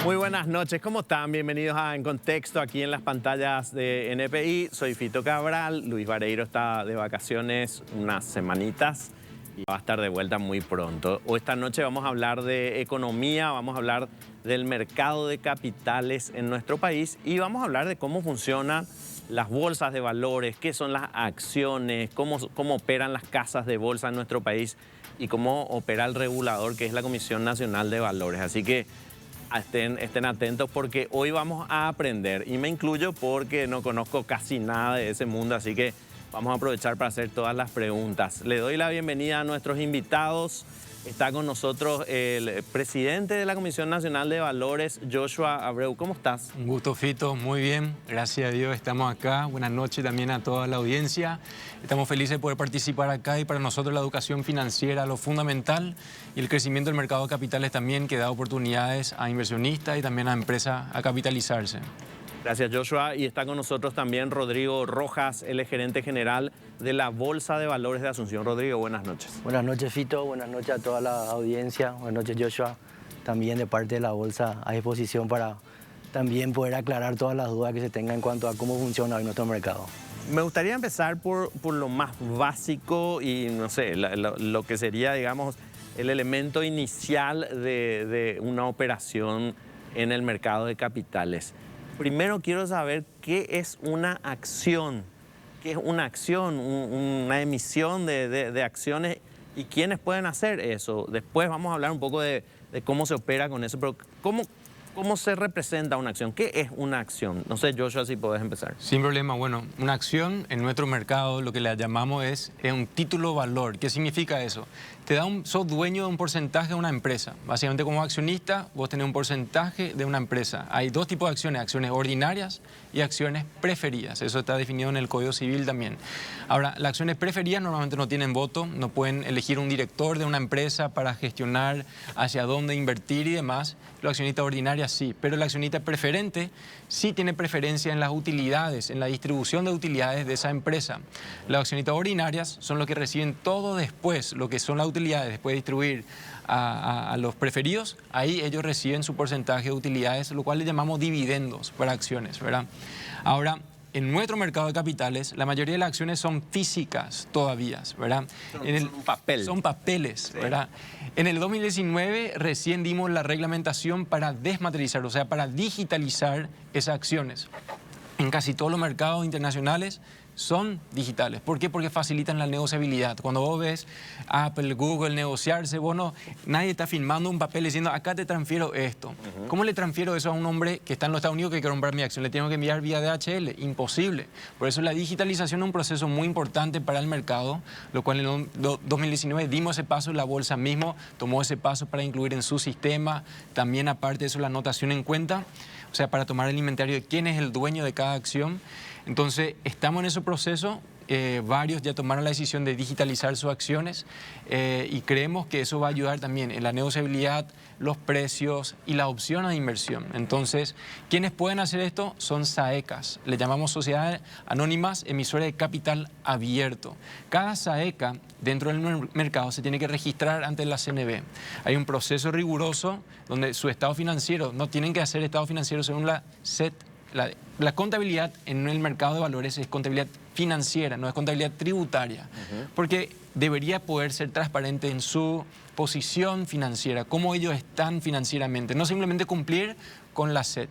Muy buenas noches, ¿cómo están? Bienvenidos a En Contexto aquí en las pantallas de NPI. Soy Fito Cabral, Luis Vareiro está de vacaciones unas semanitas y va a estar de vuelta muy pronto. Hoy esta noche vamos a hablar de economía, vamos a hablar del mercado de capitales en nuestro país y vamos a hablar de cómo funcionan las bolsas de valores, qué son las acciones, cómo operan las casas de bolsa en nuestro país y cómo opera el regulador, que es la Comisión Nacional de Valores. Así que estén atentos porque hoy vamos a aprender, y me incluyo porque no conozco casi nada de ese mundo, así que vamos a aprovechar para hacer todas las preguntas. Le doy la bienvenida a nuestros invitados. Está con nosotros el presidente de la Comisión Nacional de Valores, Joshua Abreu. ¿Cómo estás? Un gusto, Fito. Muy bien. Gracias a Dios estamos acá. Buenas noches también a toda la audiencia. Estamos felices de poder participar acá y para nosotros la educación financiera lo fundamental y el crecimiento del mercado de capitales también, que da oportunidades a inversionistas y también a empresas a capitalizarse. Gracias, Joshua. Y está con nosotros también Rodrigo Rojas, él es gerente general de la Bolsa de Valores de Asunción. Rodrigo, buenas noches. Buenas noches, Fito. Buenas noches a toda la audiencia. Buenas noches, Joshua. También de parte de la Bolsa a disposición para también poder aclarar todas las dudas que se tengan en cuanto a cómo funciona hoy nuestro mercado. Me gustaría empezar por lo más básico y, no sé, lo que sería, digamos, el elemento inicial de una operación en el mercado de capitales. Primero quiero saber qué es una acción. ¿Qué es una acción? Una emisión de acciones y quiénes pueden hacer eso. Después vamos a hablar un poco de cómo se opera con eso, pero ¿cómo se representa una acción? ¿Qué es una acción? No sé, Joshua, si podés empezar. Sin problema. Bueno, una acción en nuestro mercado lo que le llamamos es un título valor. ¿Qué significa eso? Sos dueño de un porcentaje de una empresa. Básicamente, como accionista, vos tenés un porcentaje de una empresa. Hay dos tipos de acciones: acciones ordinarias y acciones preferidas. Eso está definido en el Código Civil también. Ahora, las acciones preferidas normalmente no tienen voto, no pueden elegir un director de una empresa para gestionar hacia dónde invertir y demás. Los accionistas ordinarias sí, pero el accionista preferente sí tiene preferencia en las utilidades, en la distribución de utilidades de esa empresa. Las accionistas ordinarias son los que reciben todo después, lo que son las utilidades, después de distribuir a los preferidos, ahí ellos reciben su porcentaje de utilidades, lo cual le llamamos dividendos para acciones, ¿verdad? Ahora, en nuestro mercado de capitales, la mayoría de las acciones son físicas todavía, ¿verdad? Son un papel. Son papeles, sí, ¿verdad? En el 2019 recién dimos la reglamentación para desmaterializar, o sea, para digitalizar esas acciones. En casi todos los mercados internacionales son digitales. ¿Por qué? Porque facilitan la negociabilidad. Cuando vos ves Apple, Google negociarse, nadie está firmando un papel diciendo, acá te transfiero esto. ¿Cómo le transfiero eso a un hombre que está en los Estados Unidos que quiere comprar mi acción? Le tengo que enviar vía DHL. Imposible. Por eso la digitalización es un proceso muy importante para el mercado, lo cual en el 2019 dimos ese paso, la bolsa mismo tomó ese paso para incluir en su sistema. También, aparte de eso, la anotación en cuenta, o sea, para tomar el inventario de quién es el dueño de cada acción. Entonces, estamos en ese proceso. Varios ya tomaron la decisión de digitalizar sus acciones y creemos que eso va a ayudar también en la negociabilidad, los precios y la opción de inversión. Entonces, ¿quiénes pueden hacer esto? Son SAECAs, le llamamos Sociedades Anónimas Emisoras de Capital Abierto. Cada SAECA dentro del mercado se tiene que registrar ante la CNB. Hay un proceso riguroso donde su estado financiero, no tienen que hacer estado financiero según la SET. La contabilidad en el mercado de valores es contabilidad financiera, no es contabilidad tributaria, porque debería poder ser transparente en su posición financiera, cómo ellos están financieramente, no simplemente cumplir con la SET.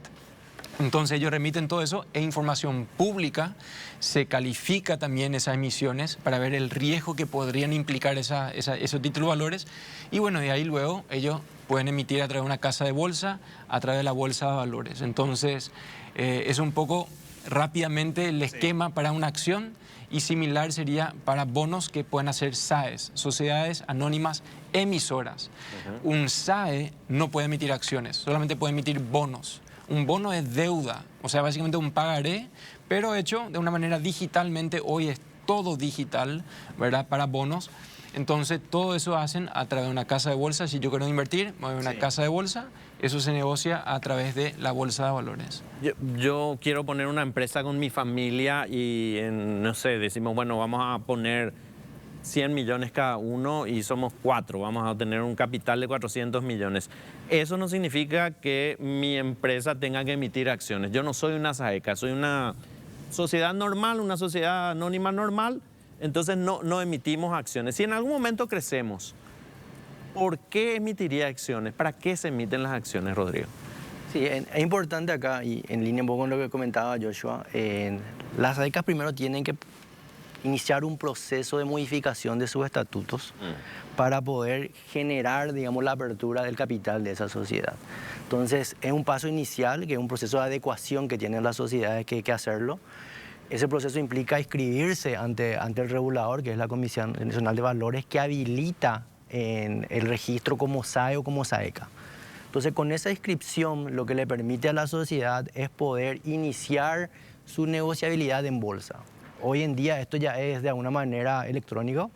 Entonces ellos remiten todo eso, es información pública, se califica también esas emisiones para ver el riesgo que podrían implicar esos títulos de valores y bueno, de ahí luego ellos pueden emitir a través de una casa de bolsa, a través de la bolsa de valores. Entonces es un poco rápidamente el esquema para una acción y similar sería para bonos que pueden hacer SAEs, Sociedades Anónimas Emisoras. Un SAE no puede emitir acciones, solamente puede emitir bonos. Un bono es deuda, o sea, básicamente un pagaré, pero hecho de una manera digitalmente. Hoy es todo digital, ¿verdad? Para bonos. Entonces, todo eso hacen a través de una casa de bolsa. Si yo quiero invertir, voy a una casa de bolsa. Eso se negocia a través de la bolsa de valores. Yo quiero poner una empresa con mi familia y, no sé, decimos, bueno, vamos a poner 100 millones cada uno y somos 4, vamos a tener un capital de 400 millones. Eso no significa que mi empresa tenga que emitir acciones. Yo no soy una SAECA, soy una sociedad normal, una sociedad anónima normal, entonces no emitimos acciones. Si en algún momento crecemos, ¿por qué emitiría acciones? ¿Para qué se emiten las acciones, Rodrigo? Sí, es importante acá, y en línea un poco con lo que comentaba Joshua, las SAECAS primero tienen que iniciar un proceso de modificación de sus estatutos para poder generar, digamos, la apertura del capital de esa sociedad. Entonces, es un paso inicial, que es un proceso de adecuación que tienen las sociedades que hacerlo. Ese proceso implica inscribirse ante el regulador, que es la Comisión Nacional de Valores, que habilita en el registro como SAE o como SAECA. Entonces, con esa inscripción, lo que le permite a la sociedad es poder iniciar su negociabilidad en bolsa. Hoy en día esto ya es de alguna manera electrónico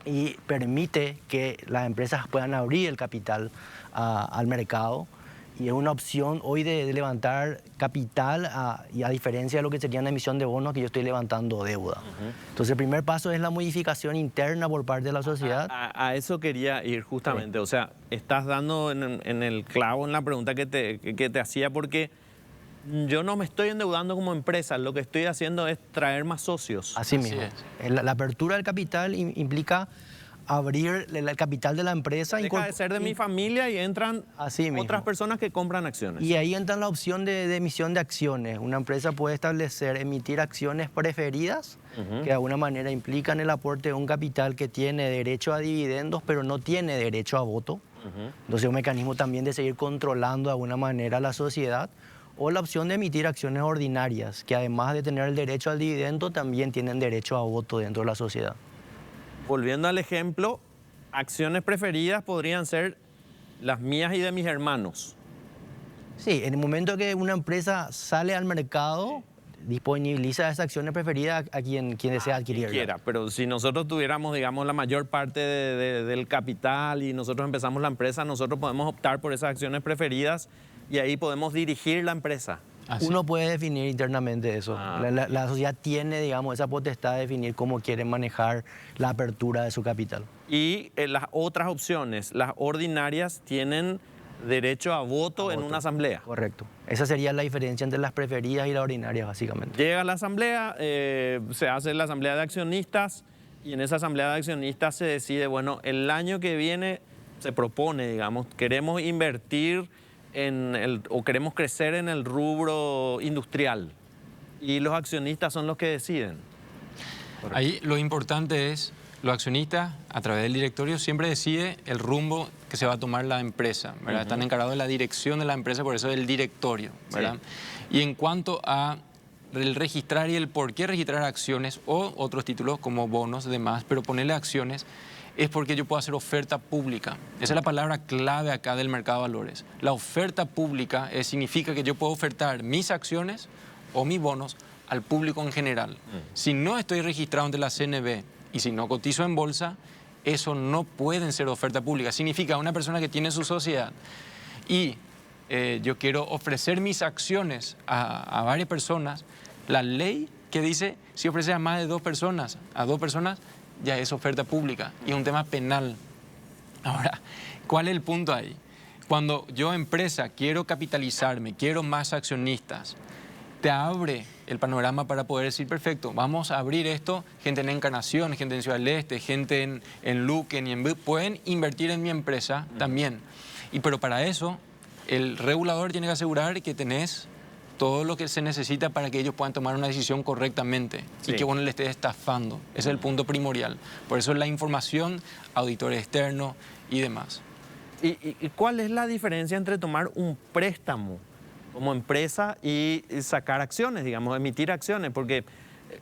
y permite que las empresas puedan abrir el capital al mercado. Y es una opción hoy de levantar capital y a diferencia de lo que sería una emisión de bonos, que yo estoy levantando deuda. Entonces el primer paso es la modificación interna por parte de la sociedad. A eso quería ir justamente, sí. O sea, estás dando en el clavo en la pregunta que te hacía, porque yo no me estoy endeudando como empresa, lo que estoy haciendo es traer más socios. Así mismo. La apertura del capital implica abrir el capital de la empresa. Deja de ser de mi familia y entran otras personas que compran acciones. Y ahí entra la opción de emisión de acciones. Una empresa puede emitir acciones preferidas, que de alguna manera implican el aporte de un capital que tiene derecho a dividendos, pero no tiene derecho a voto. Entonces, un mecanismo también de seguir controlando de alguna manera la sociedad. O la opción de emitir acciones ordinarias, que además de tener el derecho al dividendo, también tienen derecho a voto dentro de la sociedad. Volviendo al ejemplo, acciones preferidas podrían ser las mías y de mis hermanos. Sí, en el momento que una empresa sale al mercado, disponibiliza esas acciones preferidas a quien desea adquirirlas. Quiera, pero si nosotros tuviéramos, digamos, la mayor parte del capital y nosotros empezamos la empresa, nosotros podemos optar por esas acciones preferidas y ahí podemos dirigir la empresa. Uno puede definir internamente eso. La sociedad tiene, digamos, esa potestad de definir cómo quiere manejar la apertura de su capital. Y las otras opciones, las ordinarias, tienen derecho a voto en una asamblea. Correcto. Esa sería la diferencia entre las preferidas y las ordinarias, básicamente. Llega la asamblea, se hace la asamblea de accionistas y en esa asamblea de accionistas se decide, bueno, el año que viene se propone, digamos, queremos invertir o queremos crecer en el rubro industrial y los accionistas son los que deciden. Correcto. Ahí lo importante es, los accionistas a través del directorio siempre decide el rumbo que se va a tomar la empresa, ¿verdad? Están encargados de la dirección de la empresa, por eso del directorio, ¿verdad? Sí. Y en cuanto a el registrar y el por qué registrar acciones o otros títulos como bonos y demás, pero ponerle acciones, es porque yo puedo hacer oferta pública. Esa es la palabra clave acá del mercado de valores. La oferta pública significa que yo puedo ofertar mis acciones o mis bonos al público en general. Si no estoy registrado ante la CNV y si no cotizo en bolsa, eso no pueden ser oferta pública. Significa una persona que tiene su sociedad y yo quiero ofrecer mis acciones a varias personas, la ley que dice si ofreces a más de 2 personas, ya es oferta pública y es un tema penal. Ahora, ¿cuál es el punto ahí? Cuando yo, empresa, quiero capitalizarme, quiero más accionistas, te abre el panorama para poder decir, perfecto, vamos a abrir esto, gente en Encarnación, gente en Ciudad del Este, gente en Luque, pueden invertir en mi empresa también. Pero para eso, el regulador tiene que asegurar que tenés todo lo que se necesita para que ellos puedan tomar una decisión correctamente y que uno le esté estafando. Ese es el punto primordial. Por eso la información, auditores externos y demás. ¿Y cuál es la diferencia entre tomar un préstamo como empresa y sacar acciones, digamos, emitir acciones? Porque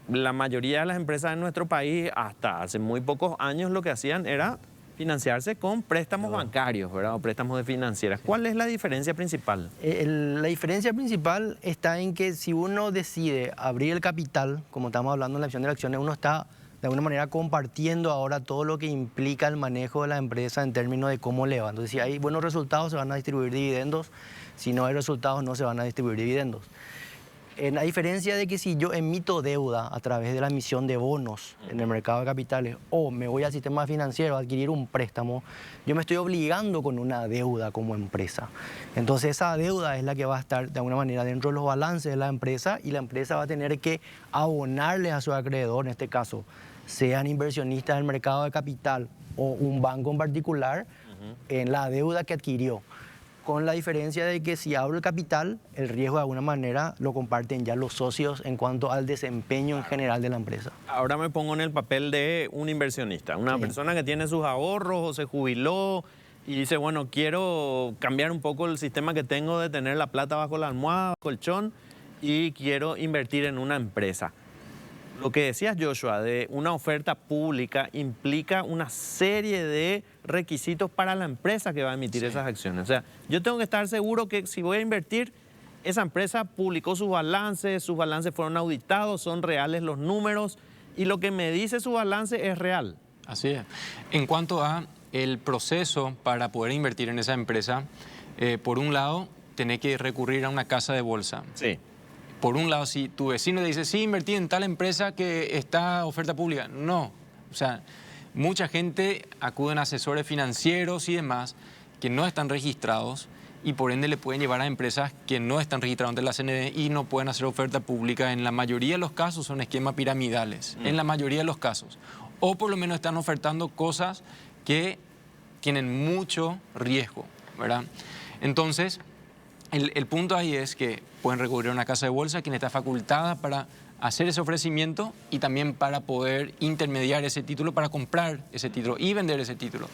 la mayoría de las empresas en nuestro país, hasta hace muy pocos años, lo que hacían era financiarse con préstamos bancarios, ¿verdad? O préstamos de financieras. ¿Cuál es la diferencia principal? La diferencia principal está en que si uno decide abrir el capital, como estamos hablando en la opción de acciones, uno está de alguna manera compartiendo ahora todo lo que implica el manejo de la empresa en términos de cómo le va. Entonces, si hay buenos resultados, se van a distribuir dividendos. Si no hay resultados, no se van a distribuir dividendos. a diferencia de que si yo emito deuda a través de la emisión de bonos en el mercado de capitales o me voy al sistema financiero a adquirir un préstamo, yo me estoy obligando con una deuda como empresa. Entonces esa deuda es la que va a estar de alguna manera dentro de los balances de la empresa y la empresa va a tener que abonarle a su acreedor, en este caso, sean inversionistas del mercado de capital o un banco en particular, en la deuda que adquirió. Con la diferencia de que si abro el capital, el riesgo de alguna manera lo comparten ya los socios en cuanto al desempeño en general de la empresa. Ahora me pongo en el papel de un inversionista, una persona que tiene sus ahorros o se jubiló y dice, bueno, quiero cambiar un poco el sistema que tengo de tener la plata bajo la almohada, colchón, y quiero invertir en una empresa. Lo que decías, Joshua, de una oferta pública implica una serie de requisitos para la empresa que va a emitir esas acciones. O sea, yo tengo que estar seguro que si voy a invertir, esa empresa publicó sus balances fueron auditados, son reales los números y lo que me dice su balance es real. Así es. En cuanto a el proceso para poder invertir en esa empresa, por un lado, tenés que recurrir a una casa de bolsa. Sí. Por un lado, si tu vecino te dice, sí, invertí en tal empresa que está oferta pública. No. O sea, mucha gente acude a asesores financieros y demás que no están registrados y por ende le pueden llevar a empresas que no están registradas ante la CNE y no pueden hacer oferta pública. En la mayoría de los casos son esquemas piramidales, en la mayoría de los casos. O por lo menos están ofertando cosas que tienen mucho riesgo, ¿verdad? Entonces, el punto ahí es que pueden recurrir a una casa de bolsa quien está facultada para hacer ese ofrecimiento y también para poder intermediar ese título, para comprar ese título y vender ese título.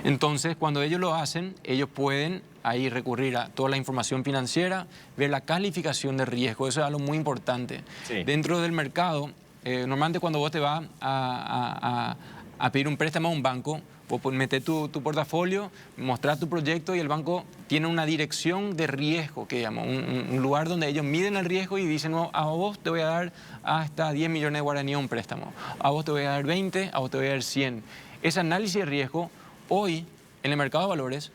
Entonces, cuando ellos lo hacen, ellos pueden ahí recurrir a toda la información financiera, ver la calificación de riesgo, eso es algo muy importante. Sí. Dentro del mercado, normalmente cuando vos te vas a pedir un préstamo a un banco, vos metés tu portafolio, mostrás tu proyecto y el banco tiene una dirección de riesgo, que llama, un lugar donde ellos miden el riesgo y dicen, no, a vos te voy a dar hasta 10 millones de guaraníes un préstamo, a vos te voy a dar 20, a vos te voy a dar 100. Ese análisis de riesgo, hoy en el mercado de valores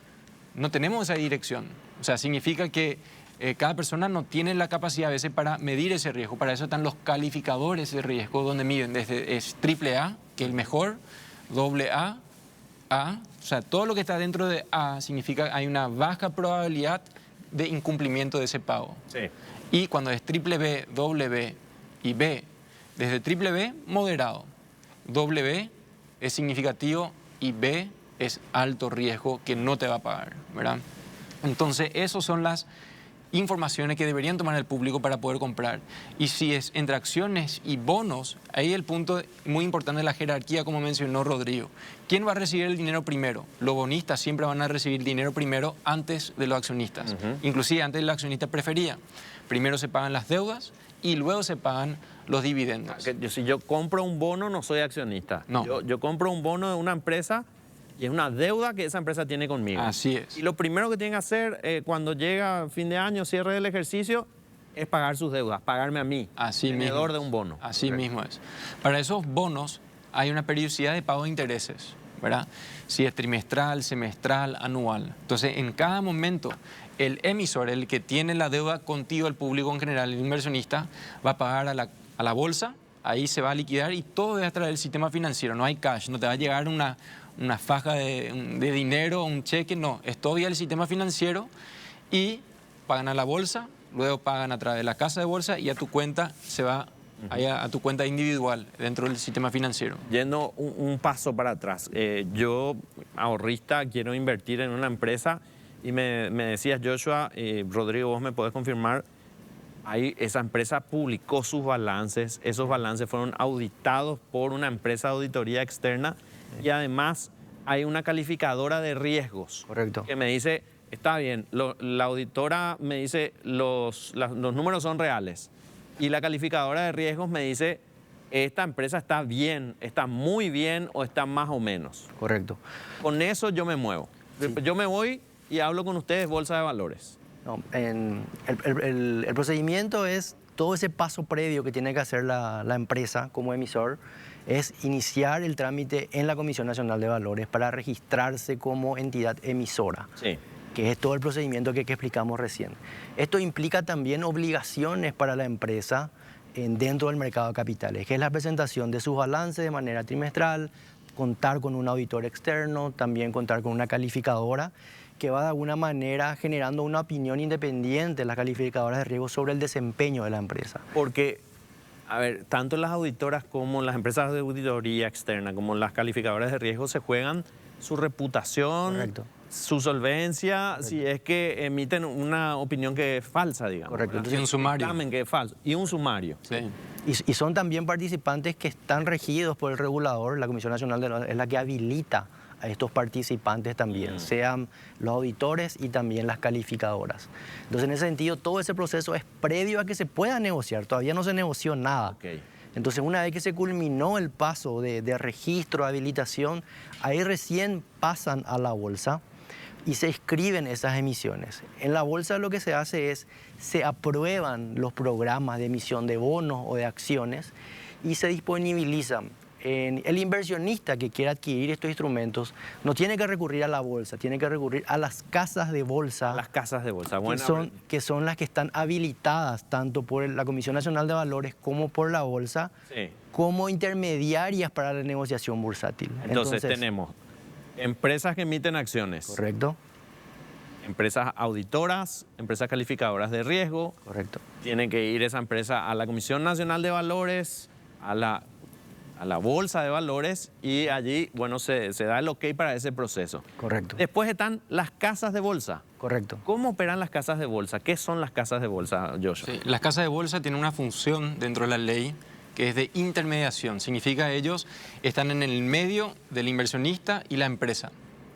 no tenemos esa dirección. O sea, significa que cada persona no tiene la capacidad a veces para medir ese riesgo. Para eso están los calificadores de riesgo, donde miden desde AAA, que es el mejor, AA, A, o sea, todo lo que está dentro de A significa que hay una baja probabilidad de incumplimiento de ese pago. Sí. Y cuando es triple B, doble B y B, desde triple B, moderado, doble B es significativo y B es alto riesgo que no te va a pagar, ¿verdad? Entonces, esas son las informaciones que deberían tomar el público para poder comprar. Y si es entre acciones y bonos, ahí el punto muy importante de la jerarquía, como mencionó Rodrigo. ¿Quién va a recibir el dinero primero? Los bonistas siempre van a recibir dinero primero antes de los accionistas. Inclusive antes de los accionistas prefería. Primero se pagan las deudas y luego se pagan los dividendos. Si yo compro un bono, no soy accionista. No. Yo compro un bono de una empresa y es una deuda que esa empresa tiene conmigo. Así es. Y lo primero que tienen que hacer cuando llega fin de año, cierre del ejercicio, es pagar sus deudas, pagarme a mí, Así tenedor mismo. de un bono. Así mismo es. Para esos bonos hay una periodicidad de pago de intereses, ¿verdad? Si es trimestral, semestral, anual. Entonces, en cada momento, el emisor, el que tiene la deuda contigo, el público en general, el inversionista, va a pagar a la bolsa, ahí se va a liquidar y todo es a través del sistema financiero, no hay cash, no te va a llegar una faja de dinero, un cheque, no, es todo vía el sistema financiero y pagan a la bolsa, luego pagan a través de la casa de bolsa y a tu cuenta se va a tu cuenta individual dentro del sistema financiero. Yendo un paso para atrás, yo, ahorrista, quiero invertir en una empresa y me decías, Joshua, Rodrigo, vos me podés confirmar, ahí esa empresa publicó sus balances, esos balances fueron auditados por una empresa de auditoría externa y además hay una calificadora de riesgos. Correcto. Que me dice, está bien, la auditora me dice los números son reales y la calificadora de riesgos me dice esta empresa está bien, está muy bien o está más o menos. Correcto. Con eso yo me muevo. Sí. Yo me voy y hablo con ustedes, Bolsa de Valores. No, el procedimiento es todo ese paso previo que tiene que hacer la empresa como emisor, es iniciar el trámite en la Comisión Nacional de Valores para registrarse como entidad emisora. Sí. que es todo el procedimiento que explicamos recién. Esto implica también obligaciones para la empresa dentro del mercado de capitales, que es la presentación de sus balances de manera trimestral, contar con un auditor externo, también contar con una calificadora que va de alguna manera generando una opinión independiente de las calificadoras de riesgo sobre el desempeño de la empresa. Porque, a ver, tanto las auditoras como las empresas de auditoría externa, como las calificadoras de riesgo se juegan su reputación, Correcto. su solvencia, si es que emiten una opinión que es falsa, digamos. Correcto. ¿verdad? Y un sumario. Dictamen que es falso. Y un sumario. Sí. Y son también participantes que están regidos por el regulador, la Comisión Nacional es la que habilita a estos participantes también, sean los auditores y también las calificadoras. Entonces, en ese sentido, todo ese proceso es previo a que se pueda negociar, todavía no se negoció nada. Ok. Entonces, una vez que se culminó el paso de registro, habilitación, ahí recién pasan a la bolsa y se inscriben esas emisiones. En la bolsa lo que se hace es, se aprueban los programas de emisión de bonos o de acciones y se disponibilizan. El inversionista que quiera adquirir estos instrumentos no tiene que recurrir a la bolsa, tiene que recurrir a las casas de bolsa. Las casas de bolsa. Buena, Que son las que están habilitadas tanto por la Comisión Nacional de Valores como por la bolsa, sí. como intermediarias para la negociación bursátil. Entonces tenemos empresas que emiten acciones. Correcto. Empresas auditoras, empresas calificadoras de riesgo. Correcto. Tiene que ir esa empresa a la Comisión Nacional de Valores, a la Bolsa de Valores y allí, bueno, se da el ok para ese proceso. Correcto. Después están las casas de bolsa. Correcto. ¿Cómo operan las casas de bolsa? ¿Qué son las casas de bolsa, Joshua? Sí, las casas de bolsa tienen una función dentro de la ley que es de intermediación. Significa ellos están en el medio del inversionista y la empresa,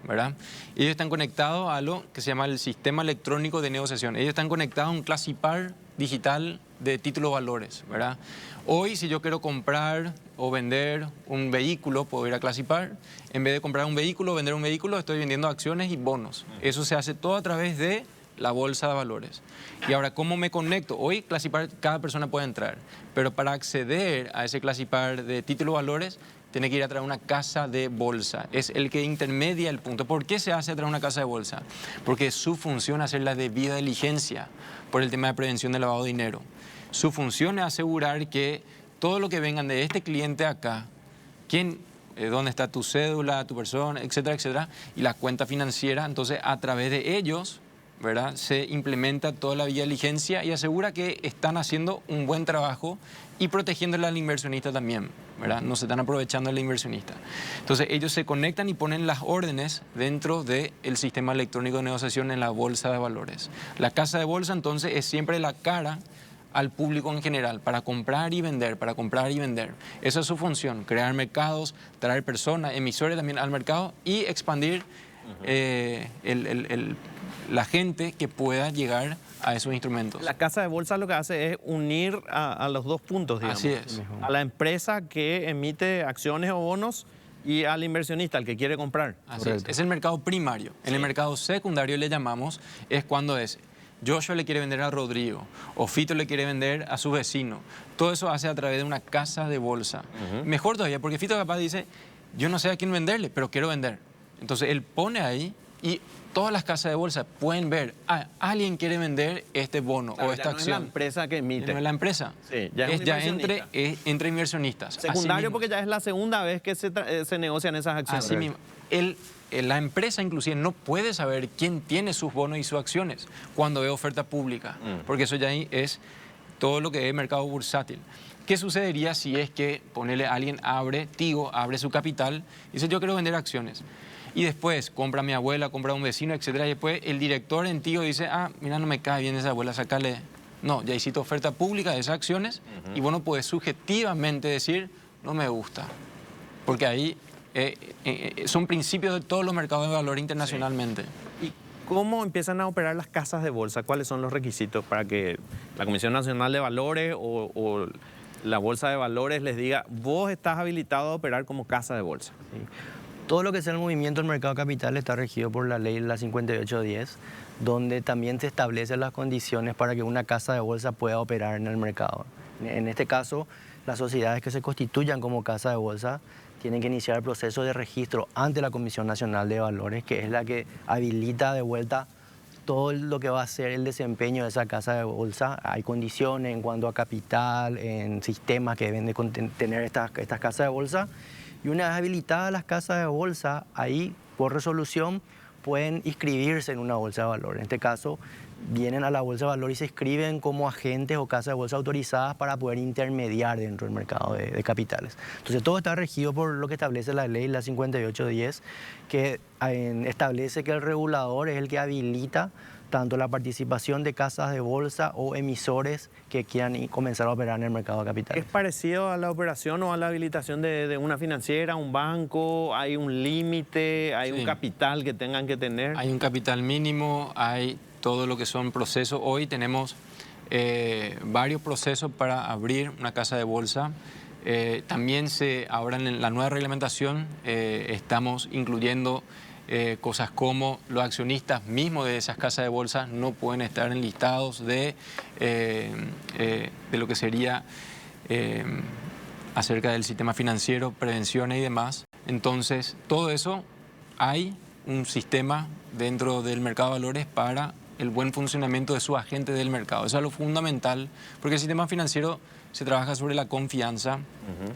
¿verdad? Ellos están conectados a lo que se llama el sistema electrónico de negociación. Ellos están conectados a un clasipar digital de títulos valores, ¿verdad? Hoy, si yo quiero comprar o vender un vehículo, puedo ir a Clasipar. En vez de comprar un vehículo o vender un vehículo, estoy vendiendo acciones y bonos. Eso se hace todo a través de la bolsa de valores. Y ahora, ¿cómo me conecto? Hoy, Clasipar, cada persona puede entrar. Pero para acceder a ese Clasipar de títulos valores, tiene que ir a través de una casa de bolsa. Es el que intermedia el punto. ¿Por qué se hace a través de una casa de bolsa? Porque su función es hacer la debida diligencia por el tema de prevención del lavado de dinero. Su función es asegurar que todo lo que vengan de este cliente acá, dónde está tu cédula, tu persona, etcétera, etcétera, y la cuenta financiera, entonces a través de ellos, ¿verdad?, se implementa toda la vía de diligencia y asegura que están haciendo un buen trabajo y protegiéndole al inversionista también, ¿verdad? No se están aprovechando del inversionista. Entonces ellos se conectan y ponen las órdenes dentro del sistema electrónico de negociación en la bolsa de valores. La casa de bolsa entonces es siempre la cara al público en general, para comprar y vender, para comprar y vender. Esa es su función, crear mercados, traer personas, emisores también al mercado y expandir la gente que pueda llegar a esos instrumentos. La casa de bolsa lo que hace es unir a los dos puntos, digamos. Así es. A la empresa que emite acciones o bonos y al inversionista, al que quiere comprar. Así es. Es el mercado primario. En el mercado secundario le llamamos, es cuando es Joshua le quiere vender a Rodrigo o Fito le quiere vender a su vecino. Todo eso hace a través de una casa de bolsa. Mejor todavía, porque Fito capaz dice, yo no sé a quién venderle, pero quiero vender. Entonces él pone ahí y todas las casas de bolsa pueden ver, alguien quiere vender este bono, claro, o esta ya no acción. es la empresa que emite. No es la empresa. Sí, ya es un inversionista. entre inversionistas. Secundario porque ya es la segunda vez que se negocian esas acciones. Así mismo. La empresa inclusive no puede saber quién tiene sus bonos y sus acciones cuando ve oferta pública, porque eso ya es todo lo que es mercado bursátil. ¿Qué sucedería si es que, alguien Tigo abre su capital y dice yo quiero vender acciones? Y después compra a mi abuela, compra a un vecino, etcétera, y después el director en Tigo dice, mira, no me cae bien esa abuela, sácale. No, ya hiciste oferta pública de esas acciones y vos no podés subjetivamente decir, no me gusta, porque ahí son principios de todos los mercados de valor internacionalmente. Sí. ¿Y cómo empiezan a operar las casas de bolsa? ¿Cuáles son los requisitos para que la Comisión Nacional de Valores o la Bolsa de Valores les diga, vos estás habilitado a operar como casa de bolsa? Sí. Todo lo que sea el movimiento del mercado de capitales está regido por la ley la 5810, donde también se establecen las condiciones para que una casa de bolsa pueda operar en el mercado. En este caso, las sociedades que se constituyan como casa de bolsa tienen que iniciar el proceso de registro ante la Comisión Nacional de Valores, que es la que habilita de vuelta todo lo que va a ser el desempeño de esa casa de bolsa. Hay condiciones en cuanto a capital, en sistemas que deben de tener estas casas de bolsa. Y una vez habilitadas las casas de bolsa, ahí por resolución pueden inscribirse en una bolsa de valor. En este caso, vienen a la bolsa de valor y se inscriben como agentes o casas de bolsa autorizadas para poder intermediar dentro del mercado de capitales. Entonces, todo está regido por lo que establece la ley, la 5810, que establece que el regulador es el que habilita tanto la participación de casas de bolsa o emisores que quieran comenzar a operar en el mercado de capitales. ¿Es parecido a la operación o a la habilitación de una financiera, un banco? ¿Hay un límite? ¿Hay un capital que tengan que tener? Hay un capital mínimo, hay todo lo que son procesos. Hoy tenemos varios procesos para abrir una casa de bolsa. También ahora en la nueva reglamentación estamos incluyendo cosas como los accionistas mismos de esas casas de bolsa no pueden estar en listados de lo que sería acerca del sistema financiero, prevenciones y demás. Entonces, todo eso, hay un sistema dentro del mercado de valores para el buen funcionamiento de sus agentes del mercado. Eso es lo fundamental, porque el sistema financiero se trabaja sobre la confianza.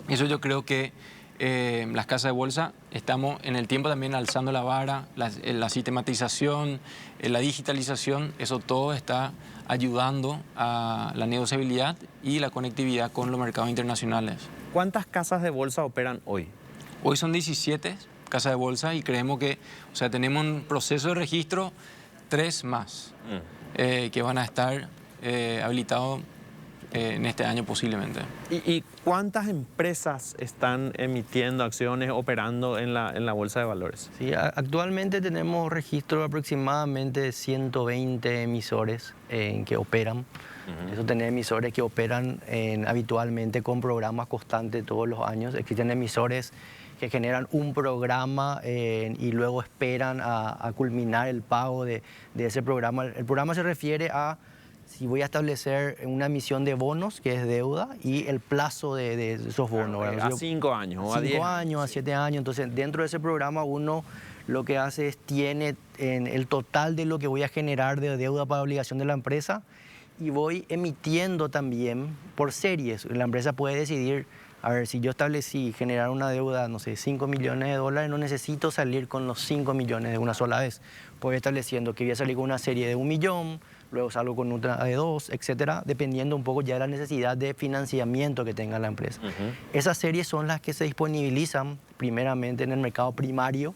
Eso yo creo que las casas de bolsa estamos en el tiempo también alzando la vara, la sistematización, la digitalización, eso todo está ayudando a la negociabilidad y la conectividad con los mercados internacionales. ¿Cuántas casas de bolsa operan hoy? Hoy son 17 casas de bolsa y creemos que, o sea, tenemos un proceso de registro, 3 más que van a estar habilitados en este año posiblemente. ¿Y cuántas empresas están emitiendo acciones, operando en la bolsa de valores? Sí, actualmente tenemos registro de aproximadamente 120 emisores que operan. Eso tenemos emisores que operan habitualmente con programas constantes todos los años. Existen emisores que generan un programa y luego esperan a culminar el pago de ese programa. El programa se refiere a si voy a establecer una emisión de bonos, que es deuda, y el plazo de esos bonos. A 5 años o a 10 5 años, a 7 años. Entonces, dentro de ese programa, uno lo que hace es tiene el total de lo que voy a generar de deuda para obligación de la empresa y voy emitiendo también por series. La empresa puede decidir, a ver, si yo establecí generar una deuda, no sé, 5 millones de dólares, no necesito salir con los 5 millones de una sola vez. Voy estableciendo que voy a salir con una serie de 1 millón, luego salgo con otra de 2, etcétera, dependiendo un poco ya de la necesidad de financiamiento que tenga la empresa. Esas series son las que se disponibilizan primeramente en el mercado primario,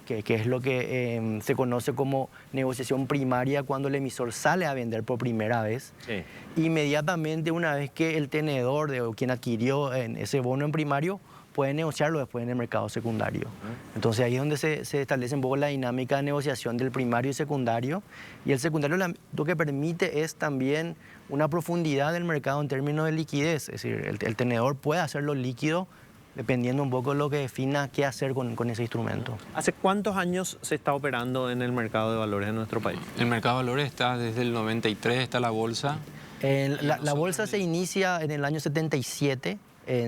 que es lo que se conoce como negociación primaria cuando el emisor sale a vender por primera vez. Sí. Inmediatamente, una vez que el tenedor o quien adquirió ese bono en primario, puede negociarlo después en el mercado secundario. Entonces ahí es donde se establece un poco la dinámica de negociación del primario y secundario. Y el secundario lo que permite es también una profundidad del mercado en términos de liquidez. Es decir, el tenedor puede hacerlo líquido dependiendo un poco de lo que defina qué hacer con ese instrumento. ¿Hace cuántos años se está operando en el mercado de valores en nuestro país? El mercado de valores está desde el 93, está la bolsa. La bolsa se inicia en el año 77,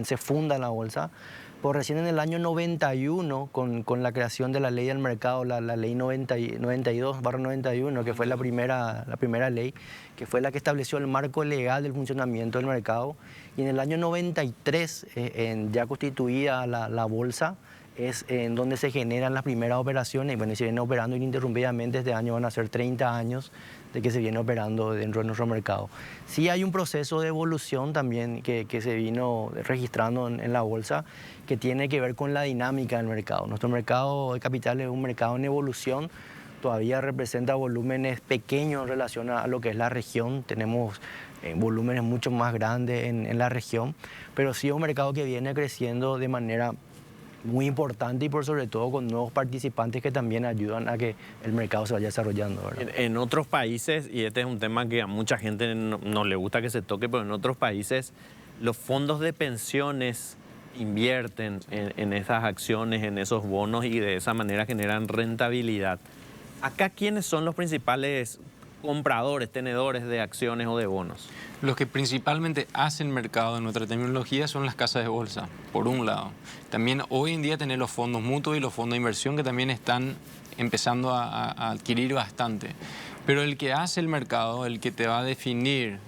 se funda la bolsa. Por recién en el año 91, con la creación de la ley del mercado, la ley 92/91, que fue la primera ley, que fue la que estableció el marco legal del funcionamiento del mercado. Y en el año 93, ya constituida la bolsa, es en donde se generan las primeras operaciones. Y bueno, se viene operando ininterrumpidamente. Este año van a ser 30 años de que se viene operando dentro de nuestro mercado. Sí hay un proceso de evolución también que se vino registrando en la bolsa, que tiene que ver con la dinámica del mercado. Nuestro mercado de capital es un mercado en evolución, todavía representa volúmenes pequeños en relación a lo que es la región. Tenemos volúmenes mucho más grandes en la región, pero sí es un mercado que viene creciendo de manera muy importante y por sobre todo con nuevos participantes que también ayudan a que el mercado se vaya desarrollando, ¿verdad? En otros países, y este es un tema que a mucha gente no le gusta que se toque, pero en otros países los fondos de pensiones invierten en esas acciones, en esos bonos y de esa manera generan rentabilidad. Acá, ¿quiénes son los principales compradores, tenedores de acciones o de bonos? Los que principalmente hacen mercado de nuestra tecnología son las casas de bolsa, por un lado. También hoy en día tenemos los fondos mutuos y los fondos de inversión que también están empezando a adquirir bastante. Pero el que hace el mercado, el que te va a definir,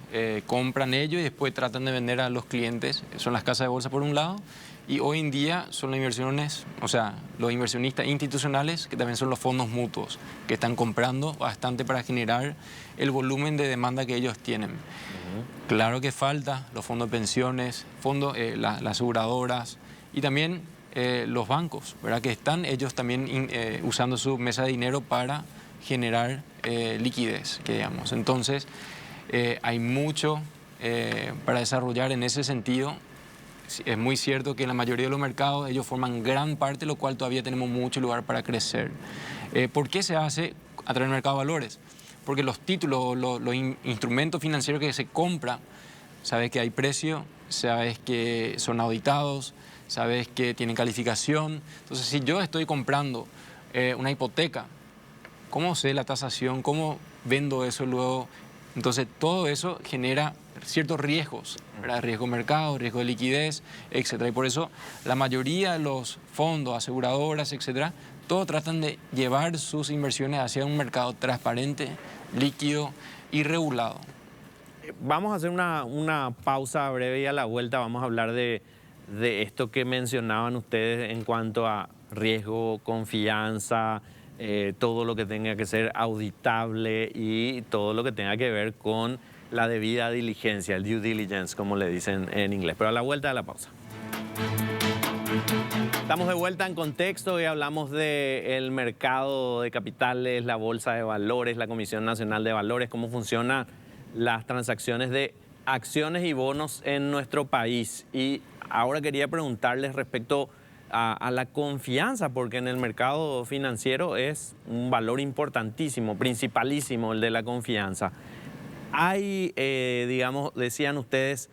compran ellos y después tratan de vender a los clientes, son las casas de bolsa por un lado, y hoy en día son las inversiones, o sea, los inversionistas institucionales, que también son los fondos mutuos, que están comprando bastante para generar el volumen de demanda que ellos tienen. Claro que falta los fondos de pensiones, las aseguradoras y también los bancos, ¿verdad? Que están ellos también usando su mesa de dinero para generar liquidez, que digamos. Entonces, hay mucho para desarrollar en ese sentido. Es muy cierto que en la mayoría de los mercados ellos forman gran parte, lo cual todavía tenemos mucho lugar para crecer. ¿Por qué se hace a través del mercado de valores? Porque los títulos, los instrumentos financieros que se compran, sabes que hay precio, sabes que son auditados, sabes que tienen calificación. Entonces, si yo estoy comprando una hipoteca, ¿cómo sé la tasación? ¿Cómo vendo eso luego? Entonces, todo eso genera ciertos riesgos, ¿verdad? Riesgo de mercado, riesgo de liquidez, etcétera. Y por eso la mayoría de los fondos, aseguradoras, etcétera, todos tratan de llevar sus inversiones hacia un mercado transparente, líquido y regulado. Vamos a hacer una pausa breve y a la vuelta vamos a hablar de esto que mencionaban ustedes en cuanto a riesgo, confianza, todo lo que tenga que ser auditable y todo lo que tenga que ver con la debida diligencia, el due diligence, como le dicen en inglés. Pero a la vuelta de la pausa. Estamos de vuelta en Contexto y hablamos del mercado de capitales, la bolsa de valores, la Comisión Nacional de Valores, cómo funcionan las transacciones de acciones y bonos en nuestro país. Y ahora quería preguntarles respecto a la confianza, porque en el mercado financiero es un valor importantísimo, principalísimo el de la confianza. Hay, digamos, decían ustedes,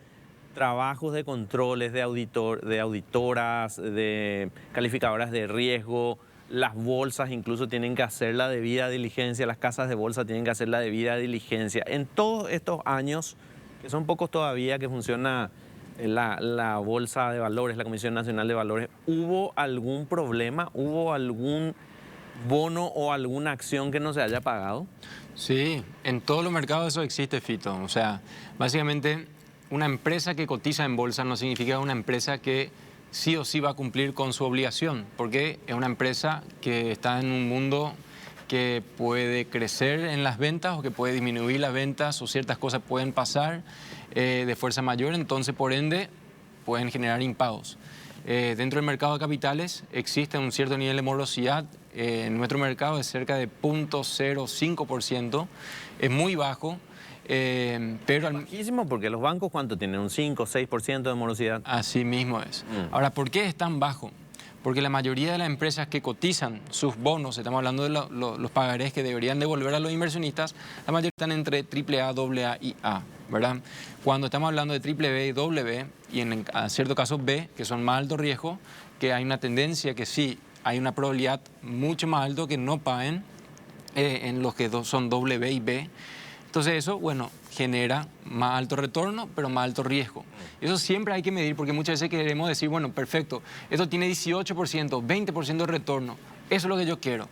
trabajos de controles, de auditoras, de calificadoras de riesgo, las bolsas incluso tienen que hacer la debida diligencia, las casas de bolsa tienen que hacer la debida diligencia. En todos estos años, que son pocos todavía que funciona la Bolsa de Valores, la Comisión Nacional de Valores, ¿hubo algún problema? ¿Hubo algún bono o alguna acción que no se haya pagado? Sí, en todos los mercados eso existe, Fito. O sea, básicamente una empresa que cotiza en bolsa no significa una empresa que sí o sí va a cumplir con su obligación, porque es una empresa que está en un mundo que puede crecer en las ventas o que puede disminuir las ventas o ciertas cosas pueden pasar de fuerza mayor, entonces por ende pueden generar impagos. Dentro del mercado de capitales existe un cierto nivel de morosidad. En nuestro mercado es cerca de 0.05%, es muy bajo. Pero bajísimo, porque los bancos, ¿cuánto tienen? ¿Un 5 o 6% de morosidad? Así mismo es. Ahora, ¿por qué es tan bajo? Porque la mayoría de las empresas que cotizan sus bonos, estamos hablando de los pagarés que deberían devolver a los inversionistas, la mayoría están entre AAA, AA y A, ¿verdad? Cuando estamos hablando de BB y W, y en cierto caso B, que son más alto riesgo, que hay una tendencia que sí, hay una probabilidad mucho más alta que no paguen en los que son W y B. Entonces eso, bueno, genera más alto retorno, pero más alto riesgo. Eso siempre hay que medir, porque muchas veces queremos decir, bueno, perfecto, esto tiene 18%, 20% de retorno, eso es lo que yo quiero.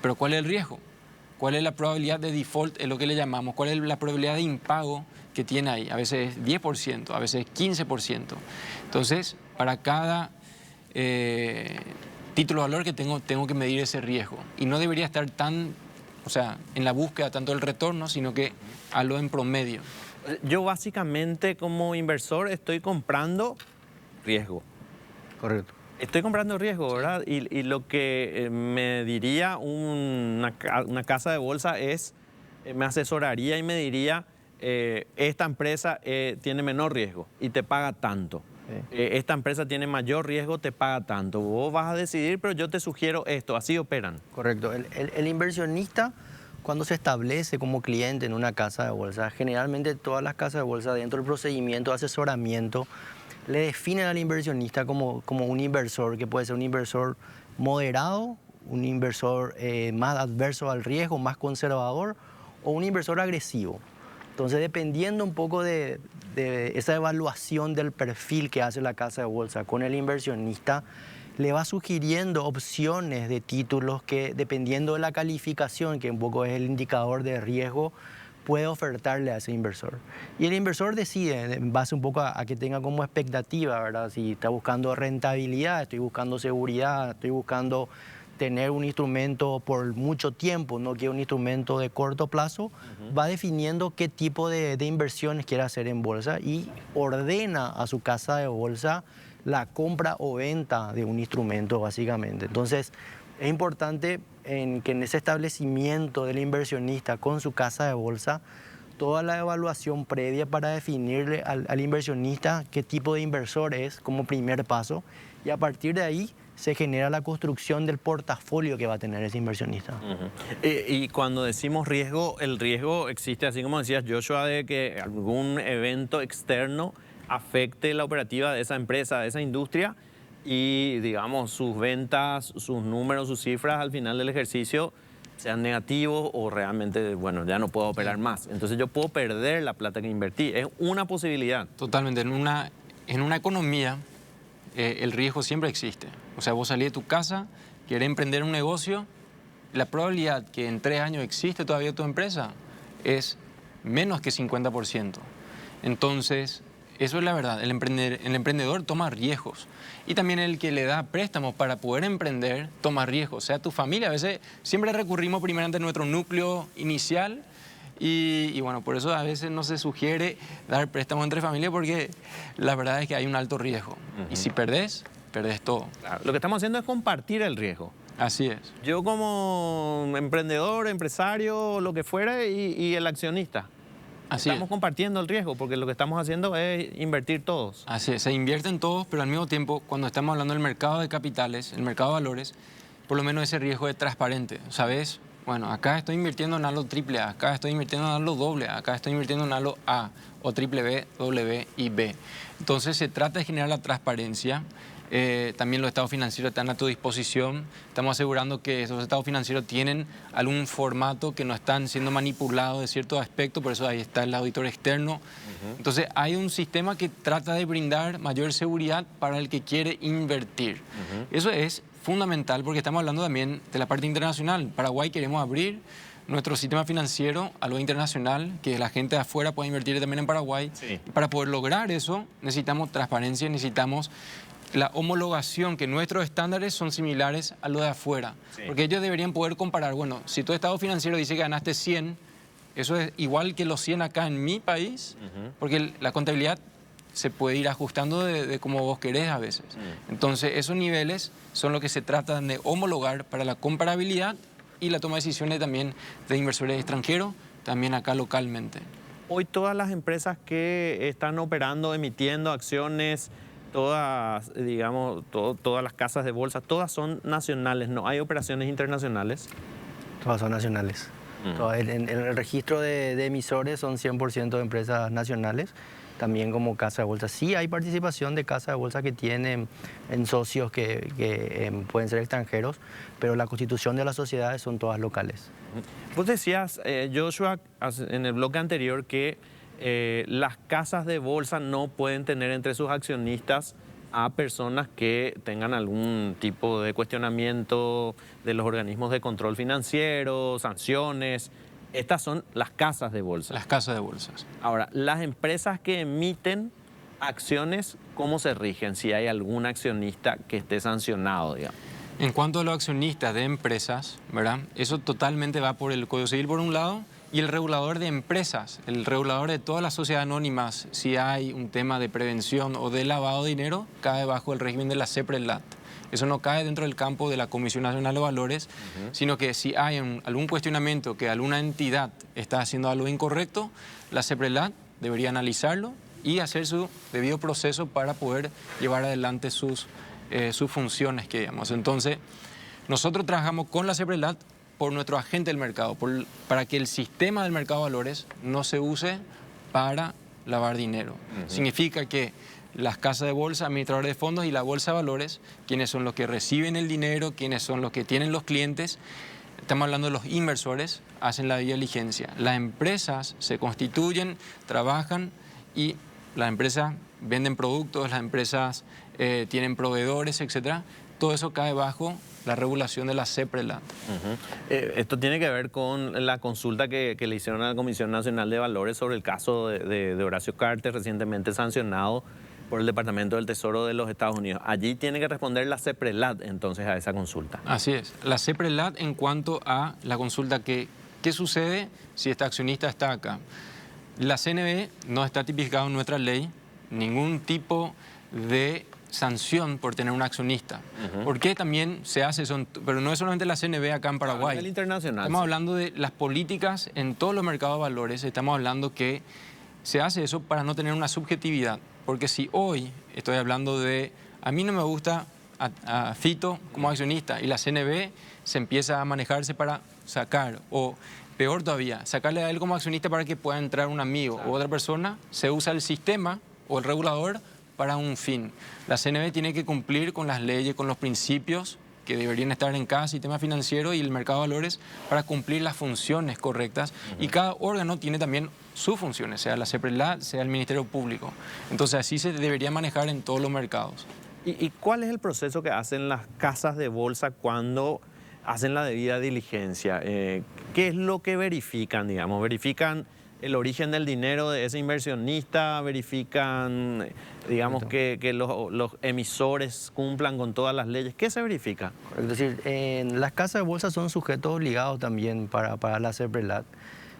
Pero ¿cuál es el riesgo? ¿Cuál es la probabilidad de default, es lo que le llamamos? ¿Cuál es la probabilidad de impago que tiene ahí? A veces es 10%, a veces es 15%. Entonces, para cada título de valor que tengo que medir ese riesgo. Y no debería estar tan, o sea, en la búsqueda tanto del retorno, sino que a lo en promedio. Yo básicamente como inversor estoy comprando riesgo. Correcto. Estoy comprando riesgo, ¿verdad? Y lo que me diría una casa de bolsa es, me asesoraría y me diría, esta empresa tiene menor riesgo y te paga tanto. Sí. Esta empresa tiene mayor riesgo, te paga tanto. Vos vas a decidir, pero yo te sugiero esto, así operan. Correcto. El inversionista, cuando se establece como cliente en una casa de bolsa, generalmente todas las casas de bolsa dentro del procedimiento de asesoramiento le definen al inversionista como un inversor, que puede ser un inversor moderado, un inversor más adverso al riesgo, más conservador, o un inversor agresivo. Entonces, dependiendo un poco de esa evaluación del perfil que hace la casa de bolsa con el inversionista, le va sugiriendo opciones de títulos que, dependiendo de la calificación, que un poco es el indicador de riesgo, puede ofertarle a ese inversor. Y el inversor decide, en base un poco a que tenga como expectativa, ¿verdad? Si está buscando rentabilidad, estoy buscando seguridad, estoy buscando tener un instrumento por mucho tiempo, no quiero un instrumento de corto plazo, va definiendo qué tipo de inversiones quiere hacer en bolsa y ordena a su casa de bolsa la compra o venta de un instrumento, básicamente. Entonces, es importante que en ese establecimiento del inversionista con su casa de bolsa, toda la evaluación previa para definirle al inversionista qué tipo de inversor es como primer paso, y a partir de ahí se genera la construcción del portafolio que va a tener ese inversionista. Y cuando decimos riesgo, el riesgo existe, así como decías Joshua, de que algún evento externo afecte la operativa de esa empresa, de esa industria, y digamos sus ventas, sus números, sus cifras al final del ejercicio sean negativos o realmente, bueno, ya no puedo operar más. Entonces yo puedo perder la plata que invertí. Es una posibilidad. Totalmente. En una economía el riesgo siempre existe. O sea, vos salís de tu casa, querés emprender un negocio, la probabilidad que en 3 años existe todavía tu empresa es menos que 50%. Entonces, eso es la verdad. El emprendedor toma riesgos. Y también el que le da préstamos para poder emprender toma riesgos. O sea, tu familia, a veces siempre recurrimos primeramente a nuestro núcleo inicial. Y bueno, por eso a veces no se sugiere dar préstamos entre familias, porque la verdad es que hay un alto riesgo. Y si perdés todo. Claro, lo que estamos haciendo es compartir el riesgo. Así es. Yo como emprendedor, empresario, lo que fuera, y el accionista. Estamos compartiendo el riesgo, porque lo que estamos haciendo es invertir todos. Así es, se invierten todos, pero al mismo tiempo, cuando estamos hablando del mercado de capitales, el mercado de valores, por lo menos ese riesgo es transparente. ¿Sabes? Bueno, acá estoy invirtiendo en algo triple A, acá estoy invirtiendo en algo doble A, acá estoy invirtiendo en algo A, o triple B, W y B. Entonces se trata de generar la transparencia. También los estados financieros están a tu disposición. Estamos asegurando que esos estados financieros tienen algún formato, que no están siendo manipulados de ciertos aspectos, por eso ahí está el auditor externo. Entonces hay un sistema que trata de brindar mayor seguridad para el que quiere invertir. Eso es fundamental, porque estamos hablando también de la parte internacional. En Paraguay queremos abrir nuestro sistema financiero a lo internacional, que la gente de afuera pueda invertir también en Paraguay. Sí. Y para poder lograr eso necesitamos transparencia, necesitamos la homologación, que nuestros estándares son similares a lo de afuera. Sí. Porque ellos deberían poder comparar, bueno, si tu estado financiero dice que ganaste 100, eso es igual que los 100 acá en mi país, porque la contabilidad se puede ir ajustando de como vos querés a veces. Entonces, esos niveles son lo que se trata de homologar para la comparabilidad y la toma de decisiones también de inversores extranjeros, también acá localmente. Hoy todas las empresas que están operando, emitiendo acciones, todas, digamos, todas las casas de bolsa, todas son nacionales, no hay operaciones internacionales. Todas son nacionales. En el registro de emisores son 100% de empresas nacionales. También como casa de bolsa. Sí hay participación de casas de bolsa que tienen en socios que pueden ser extranjeros, pero la constitución de las sociedades son todas locales. Vos decías, Joshua, en el bloque anterior que las casas de bolsa no pueden tener entre sus accionistas a personas que tengan algún tipo de cuestionamiento de los organismos de control financiero, sanciones. Estas son las casas de bolsa. Las casas de bolsas. Ahora, las empresas que emiten acciones, ¿cómo se rigen? Si hay algún accionista que esté sancionado, digamos. En cuanto a los accionistas de empresas, ¿verdad? Eso totalmente va por el Código Civil por un lado, y el regulador de empresas, el regulador de todas las sociedades anónimas, si hay un tema de prevención o de lavado de dinero, cae bajo el régimen de la CEPRELAT. Eso no cae dentro del campo de la Comisión Nacional de Valores, sino que si hay algún cuestionamiento que alguna entidad está haciendo algo incorrecto, la CEPRELAT debería analizarlo y hacer su debido proceso para poder llevar adelante sus funciones, que digamos. Entonces, nosotros trabajamos con la CEPRELAT por nuestro agente del mercado, para que el sistema del mercado de valores no se use para lavar dinero. Significa que las casas de bolsa, administradores de fondos y la bolsa de valores, quienes son los que reciben el dinero, quienes son los que tienen los clientes, estamos hablando de los inversores, hacen la diligencia. Las empresas se constituyen, trabajan y las empresas venden productos, las empresas tienen proveedores, etc. todo eso cae bajo la regulación de la CEPRELAT. Esto tiene que ver con la consulta que le hicieron a la Comisión Nacional de Valores sobre el caso de Horacio Cartes, recientemente sancionado por el Departamento del Tesoro de los Estados Unidos. Allí tiene que responder la CEPRELAT entonces a esa consulta. Así es. La CEPRELAT en cuanto a la consulta ¿qué sucede si este accionista está acá? La CNB no está tipificado en nuestra ley ningún tipo de sanción por tener un accionista. Porque también se hace eso, pero no es solamente la CNB acá en Paraguay. A nivel internacional. Estamos hablando de las políticas en todos los mercados de valores. Estamos hablando que se hace eso para no tener una subjetividad. Porque si hoy estoy hablando de, a mí no me gusta a Fito como accionista y la CNB se empieza a manejarse para sacar, o peor todavía, sacarle a él como accionista para que pueda entrar un amigo o otra persona, se usa el sistema o el regulador para un fin. La CNB tiene que cumplir con las leyes, con los principios que deberían estar en cada sistema financiero y el mercado de valores para cumplir las funciones correctas. Y cada órgano tiene también sus funciones, sea la CEPRELAT, sea el Ministerio Público. Entonces así se debería manejar en todos los mercados. ¿Y cuál es el proceso que hacen las casas de bolsa cuando hacen la debida diligencia? ¿Qué es lo que verifican, digamos? ¿Verifican el origen del dinero de ese inversionista? ¿Verifican, digamos, que los emisores cumplan con todas las leyes? ¿Qué se verifica? Es decir, las casas de bolsa son sujetos obligados también para la CEPRELAT.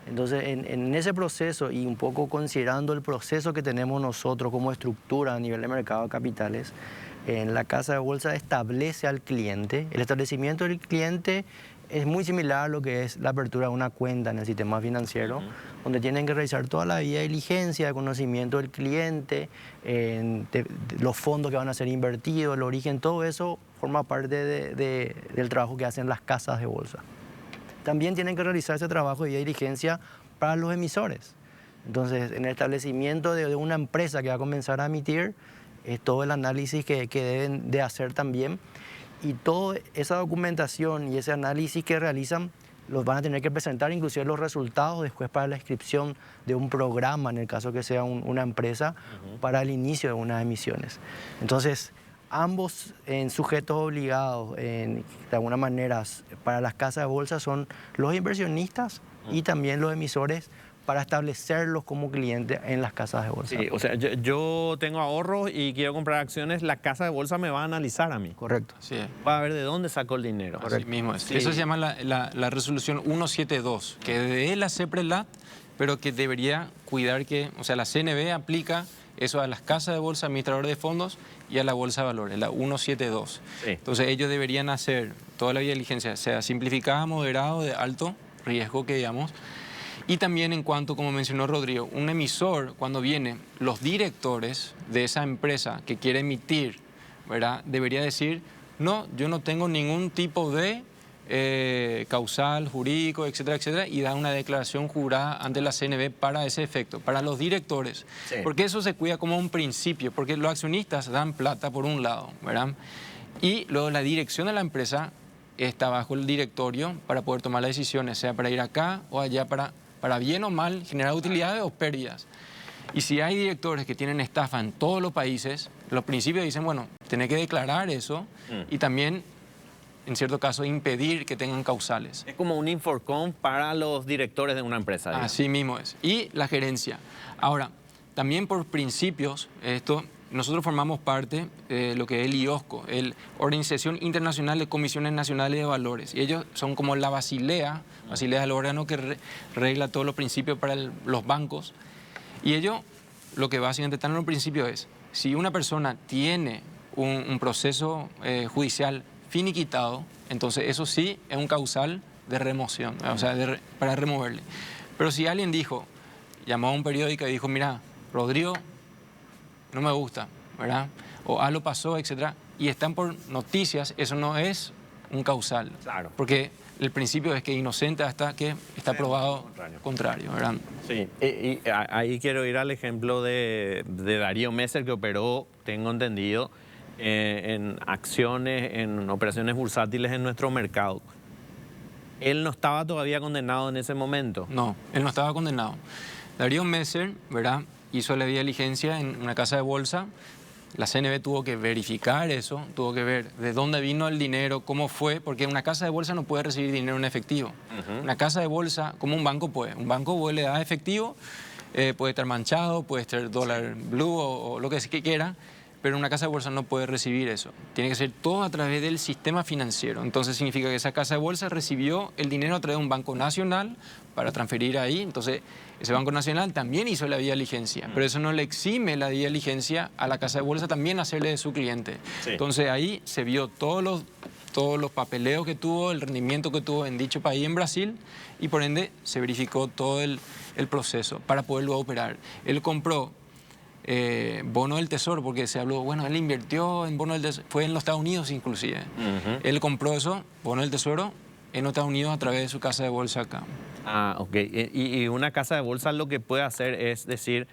Entonces, en ese proceso y un poco considerando el proceso que tenemos nosotros como estructura a nivel de mercado de capitales, en la casa de bolsa establece al cliente. El establecimiento del cliente es muy similar a lo que es la apertura de una cuenta en el sistema financiero, donde tienen que realizar toda la vía de diligencia, de conocimiento del cliente, de los fondos que van a ser invertidos, el origen, todo eso forma parte del trabajo que hacen las casas de bolsa. También tienen que realizar ese trabajo de vía de diligencia para los emisores. Entonces, en el establecimiento de una empresa que va a comenzar a emitir, es todo el análisis que deben de hacer también. Y toda esa documentación y ese análisis que realizan los van a tener que presentar, inclusive los resultados después para la inscripción de un programa, en el caso que sea una empresa, para el inicio de unas emisiones. Entonces, ambos sujetos obligados, de alguna manera, para las casas de bolsa son los inversionistas y también los emisores, para establecerlos como clientes en las casas de bolsa. Sí, o sea, yo tengo ahorros y quiero comprar acciones, la casa de bolsa me va a analizar a mí. Correcto. Sí. Va a ver de dónde sacó el dinero. Así mismo es. Sí. Eso se llama la resolución 172, que de la CEPRELAT, pero que debería cuidar que, o sea, la CNB aplica eso a las casas de bolsa, administradores de fondos y a la bolsa de valores, la 172. Sí. Entonces ellos deberían hacer toda la vía de diligencia, sea simplificada, moderado, de alto riesgo, que digamos. Y también en cuanto, como mencionó Rodrigo, un emisor, cuando viene, los directores de esa empresa que quiere emitir, ¿verdad?, debería decir, no, yo no tengo ningún tipo de causal, jurídico, etcétera, etcétera, y da una declaración jurada ante la CNB para ese efecto, para los directores. Sí. Porque eso se cuida como un principio, porque los accionistas dan plata por un lado, ¿verdad? Y luego la dirección de la empresa está bajo el directorio para poder tomar las decisiones, sea para ir acá o allá, para bien o mal, generar utilidades o pérdidas. Y si hay directores que tienen estafa en todos los países, los principios dicen, bueno, tenés que declarar eso y también, en cierto caso, impedir que tengan causales. Es como un Inforcom para los directores de una empresa. Digamos. Así mismo es. Y la gerencia. Ahora, también por principios, nosotros formamos parte de lo que es el IOSCO, la Organización Internacional de Comisiones Nacionales de Valores. Y ellos son como la Basilea. Basilea es el órgano que regla todos los principios para los bancos. Y ellos, lo que básicamente están en los principios es, si una persona tiene un proceso judicial finiquitado, entonces eso sí es un causal de remoción, o sea, para removerle. Pero si alguien llamó a un periódico y dijo, mira, Rodrigo, no me gusta, ¿verdad? O algo pasó, etcétera, y están por noticias, eso no es un causal. Claro. Porque el principio es que inocente hasta que está probado contrario, ¿verdad? Sí, y ahí quiero ir al ejemplo de Darío Messer, que operó, tengo entendido, en acciones, en operaciones bursátiles en nuestro mercado. ¿Él no estaba todavía condenado en ese momento? No, él no estaba condenado. Darío Messer, ¿verdad?, hizo la vía de diligencia en una casa de bolsa, La CNB tuvo que verificar eso, tuvo que ver de dónde vino el dinero, cómo fue, porque una casa de bolsa no puede recibir dinero en efectivo. Una casa de bolsa, como un banco puede. Un banco vos le das efectivo, puede estar manchado, puede estar dólar blue o lo que quiera, pero una casa de bolsa no puede recibir eso. Tiene que ser todo a través del sistema financiero. Entonces significa que esa casa de bolsa recibió el dinero a través de un banco nacional para transferir ahí. Entonces ese banco nacional también hizo la vía diligencia, pero eso no le exime la vía diligencia a la casa de bolsa también hacerle de su cliente. Sí. Entonces ahí se vio todos los papeleos que tuvo, el rendimiento que tuvo en dicho país, en Brasil, y por ende se verificó todo el proceso para poderlo operar. Él compró bono del Tesoro, porque se habló, bueno, él invirtió en bono del Tesoro, fue en los Estados Unidos inclusive. Él compró eso, bono del Tesoro, en los Estados Unidos a través de su casa de bolsa acá. Ah, ok. Y una casa de bolsa lo que puede hacer es decir,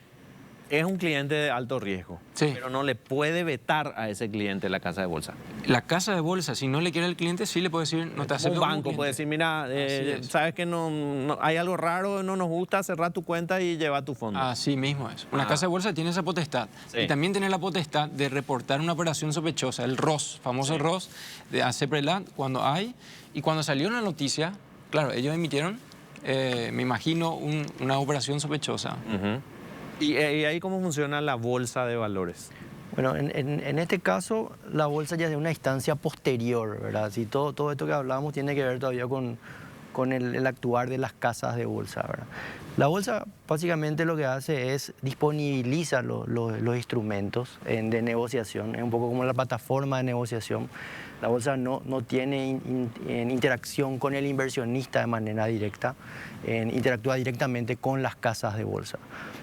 es un cliente de alto riesgo, sí, pero no le puede vetar a ese cliente la casa de bolsa. La casa de bolsa, si no le quiere el cliente, sí le puede decir, no te acepto. Un banco puede decir, mira, sabes que no, hay algo raro, no nos gusta, cerrar tu cuenta y lleva tu fondo. Así mismo es. Una casa de bolsa tiene esa potestad. Sí. Y también tiene la potestad de reportar una operación sospechosa, el ROS, famoso ROS, de ACEPRELAT, cuando hay. Y cuando salió la noticia, claro, ellos emitieron, me imagino, una operación sospechosa. ¿Y ahí cómo funciona la bolsa de valores? Bueno, en este caso, la bolsa ya es de una instancia posterior, ¿verdad? Si todo esto que hablábamos tiene que ver todavía con el actuar de las casas de bolsa, ¿verdad? La bolsa básicamente lo que hace es disponibiliza los instrumentos de negociación, es un poco como la plataforma de negociación. La bolsa no tiene interacción con el inversionista de manera directa, interactúa directamente con las casas de bolsa.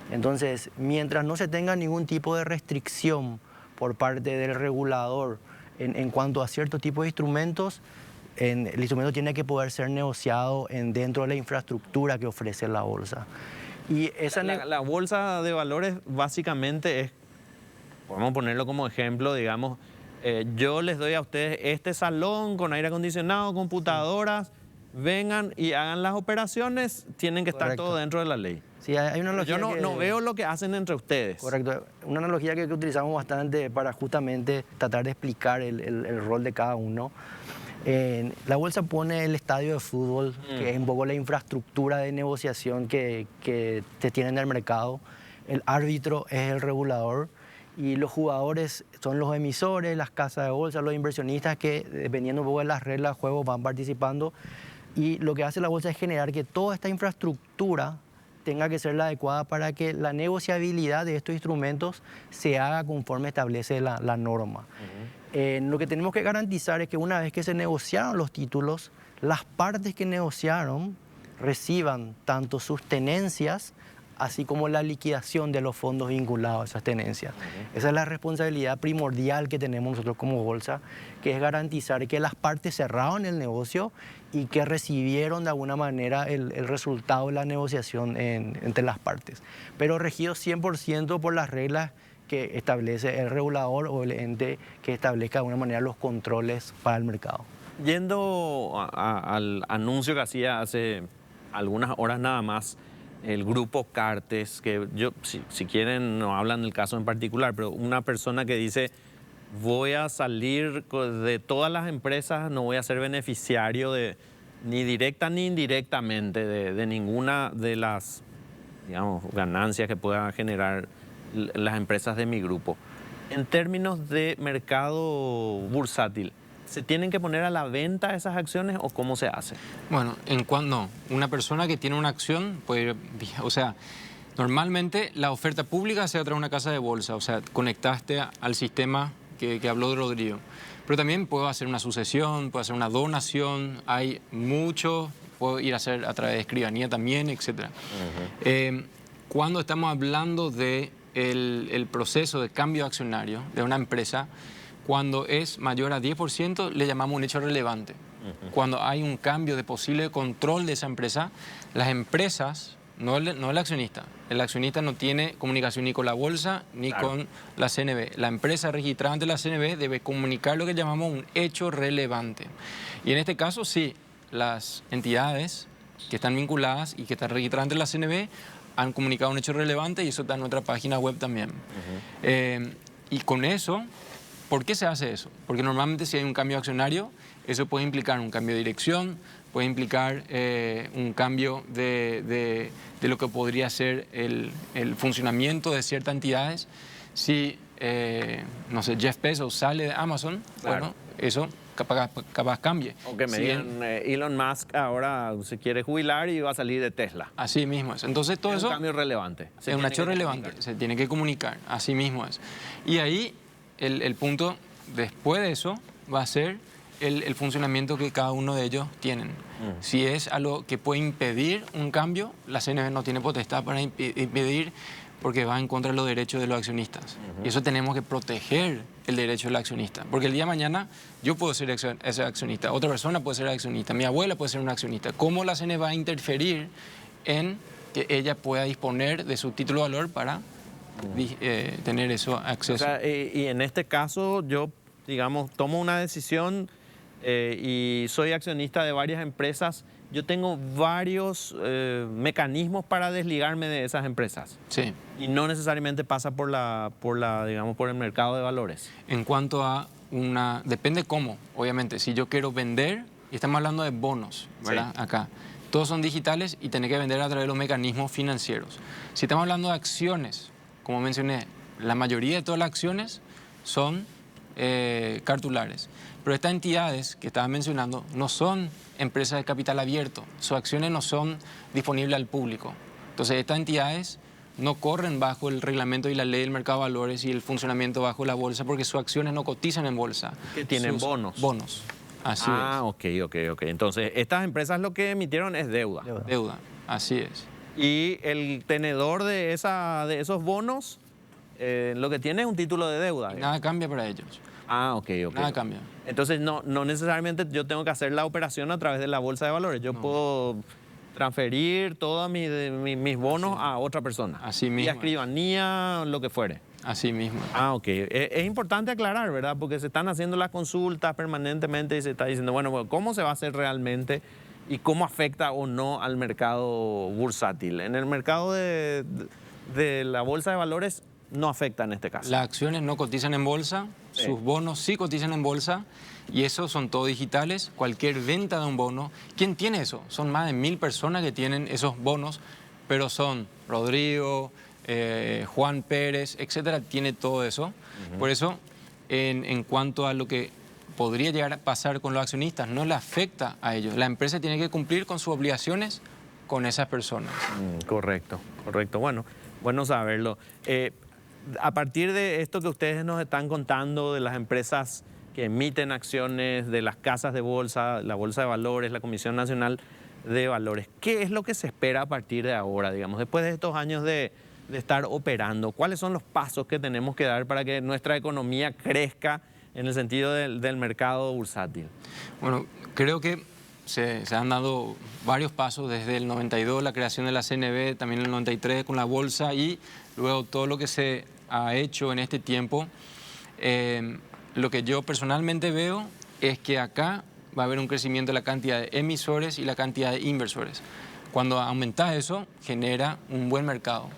Entonces, mientras no se tenga ningún tipo de restricción por parte del regulador en cuanto a cierto tipo de instrumentos, el instrumento tiene que poder ser negociado dentro de la infraestructura que ofrece la bolsa. Y la bolsa de valores básicamente es, podemos ponerlo como ejemplo, digamos, yo les doy a ustedes este salón con aire acondicionado, computadoras, vengan y hagan las operaciones, tienen que estar todo dentro de la ley. Sí, hay una analogía. Yo no veo lo que hacen entre ustedes. Correcto. Una analogía que utilizamos bastante para justamente tratar de explicar el rol de cada uno. La bolsa pone el estadio de fútbol, que es un poco la infraestructura de negociación que te tiene en el mercado. El árbitro es el regulador y los jugadores son los emisores, las casas de bolsa, los inversionistas que, dependiendo un poco de las reglas del juego, van participando. Y lo que hace la bolsa es generar que toda esta infraestructura tenga que ser la adecuada para que la negociabilidad de estos instrumentos se haga conforme establece la norma. Lo que tenemos que garantizar es que una vez que se negociaron los títulos, las partes que negociaron reciban tanto sus tenencias, así como la liquidación de los fondos vinculados a esas tenencias. Esa es la responsabilidad primordial que tenemos nosotros como bolsa, que es garantizar que las partes cerraron el negocio y que recibieron de alguna manera el resultado de la negociación entre las partes. Pero regido 100% por las reglas que establece el regulador o el ente que establezca de alguna manera los controles para el mercado. Yendo al anuncio que hacía hace algunas horas nada más, el grupo Cartes, que yo, si quieren, no hablan del caso en particular, pero una persona que dice, voy a salir de todas las empresas, no voy a ser beneficiario ni directa ni indirectamente de ninguna de las, digamos, ganancias que puedan generar las empresas de mi grupo. En términos de mercado bursátil, ¿se tienen que poner a la venta esas acciones o cómo se hace? Bueno, una persona que tiene una acción, pues, o sea, normalmente la oferta pública se va a traer una casa de bolsa, o sea, conectaste al sistema que habló de Rodrigo. Pero también puedo hacer una sucesión, puedo hacer una donación, hay mucho, puedo ir a hacer a través de escribanía también, etc. Cuando estamos hablando de el proceso de cambio accionario de una empresa, cuando es mayor a 10%, le llamamos un hecho relevante. Cuando hay un cambio de posible control de esa empresa, las empresas, no el accionista no tiene comunicación ni con la bolsa ni con la CNB. La empresa registrada ante la CNB debe comunicar lo que llamamos un hecho relevante. Y en este caso, sí, las entidades que están vinculadas y que están registradas ante la CNB han comunicado un hecho relevante y eso está en nuestra página web también. Y con eso, ¿por qué se hace eso? Porque normalmente si hay un cambio accionario, eso puede implicar un cambio de dirección, puede implicar un cambio de lo que podría ser el funcionamiento de ciertas entidades. Si, no sé, Jeff Bezos sale de Amazon, Claro. bueno, eso capaz cambie. O que me Si digan, Elon Musk ahora se quiere jubilar y va a salir de Tesla. Así mismo es. Entonces todo Es eso un cambio relevante. Se es un tiene hecho que relevante, comunicar. se tiene que comunicar, así mismo es. Y ahí el punto después de eso va a ser el funcionamiento que cada uno de ellos tienen. Si es algo que puede impedir un cambio, la CNV no tiene potestad para impedir porque va en contra de los derechos de los accionistas. Y eso tenemos que proteger el derecho del accionista. Porque el día de mañana yo puedo ser ese accionista, otra persona puede ser accionista, mi abuela puede ser una accionista. ¿Cómo la CNV va a interferir en que ella pueda disponer de su título de valor para tener eso acceso? O sea, y en este caso yo, digamos, tomo una decisión y soy accionista de varias empresas. Yo tengo varios mecanismos para desligarme de esas empresas. Sí. Y no necesariamente pasa digamos, por el mercado de valores. En cuanto a depende cómo, obviamente. Si yo quiero vender, y estamos hablando de bonos, ¿verdad? Sí. Acá. Todos son digitales y tenés que vender a través de los mecanismos financieros. Si estamos hablando de acciones, como mencioné, la mayoría de todas las acciones son cartulares. Pero estas entidades que estaba mencionando no son empresas de capital abierto, sus acciones no son disponibles al público. Entonces estas entidades no corren bajo el reglamento y la ley del mercado de valores y el funcionamiento bajo la bolsa porque sus acciones no cotizan en bolsa. Que tienen Sus bonos. Bonos, así Ok. Entonces, estas empresas lo que emitieron es deuda. es. Deuda, así es. Y el tenedor de esos bonos lo que tiene es un título de deuda. Y nada cambia para ellos. Ok. Nada cambia. Entonces, no necesariamente yo tengo que hacer la operación a través de la bolsa de valores. Yo puedo transferir todos mis bonos a otra persona. Así Y mismo a escribanía, lo que fuere. Así mismo. Ok. Es importante aclarar, ¿verdad? Porque se están haciendo las consultas permanentemente y se está diciendo, bueno, ¿cómo se va a hacer realmente y cómo afecta o no al mercado bursátil? En el mercado de la bolsa de valores no afecta en este caso. Las acciones no cotizan en bolsa, Sí. sus bonos sí cotizan en bolsa y esos son todos digitales. Cualquier venta de un bono, ¿quién tiene eso? Son más de 1000 personas que tienen esos bonos, pero son Rodrigo, Juan Pérez, etcétera, tiene todo eso. Por eso, en cuanto a lo que podría llegar a pasar con los accionistas, no le afecta a ellos. La empresa tiene que cumplir con sus obligaciones con esas personas. Correcto. Bueno saberlo. A partir de esto que ustedes nos están contando, de las empresas que emiten acciones, de las casas de bolsa, la Bolsa de Valores, la Comisión Nacional de Valores, ¿qué es lo que se espera a partir de ahora, digamos, después de estos años de estar operando? ¿Cuáles son los pasos que tenemos que dar para que nuestra economía crezca en el sentido del mercado bursátil? Bueno, creo que se han dado varios pasos desde el 92, la creación de la CNV, también el 93 con la bolsa y luego todo lo que se ha hecho en este tiempo. Lo que yo personalmente veo es que acá va a haber un crecimiento de la cantidad de emisores y la cantidad de inversores. Cuando aumenta eso, genera un buen mercado.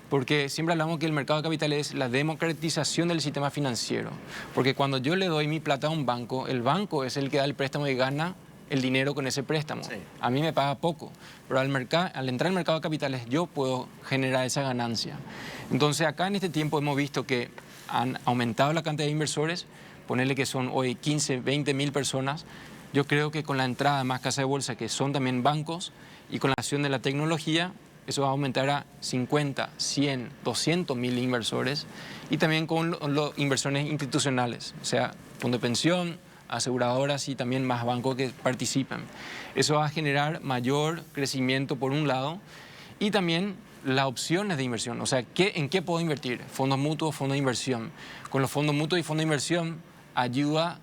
Porque siempre hablamos que el mercado de capitales es la democratización del sistema financiero. Porque cuando yo le doy mi plata a un banco, el banco es el que da el préstamo y gana el dinero con ese préstamo. Sí. A mí me paga poco, pero al entrar al mercado de capitales yo puedo generar esa ganancia. Entonces acá en este tiempo hemos visto que han aumentado la cantidad de inversores, ponerle que son hoy 15, 20 mil personas. Yo creo que con la entrada de más casas de bolsa, que son también bancos, y con la acción de la tecnología, eso va a aumentar a 50, 100, 200 mil inversores, y también con los inversores institucionales, o sea, fondo de pensión, aseguradoras y también más bancos que participan. Eso va a generar mayor crecimiento por un lado y también las opciones de inversión, o sea, ¿en qué puedo invertir? Fondos mutuos, fondos de inversión. Con los fondos mutuos y fondos de inversión ayuda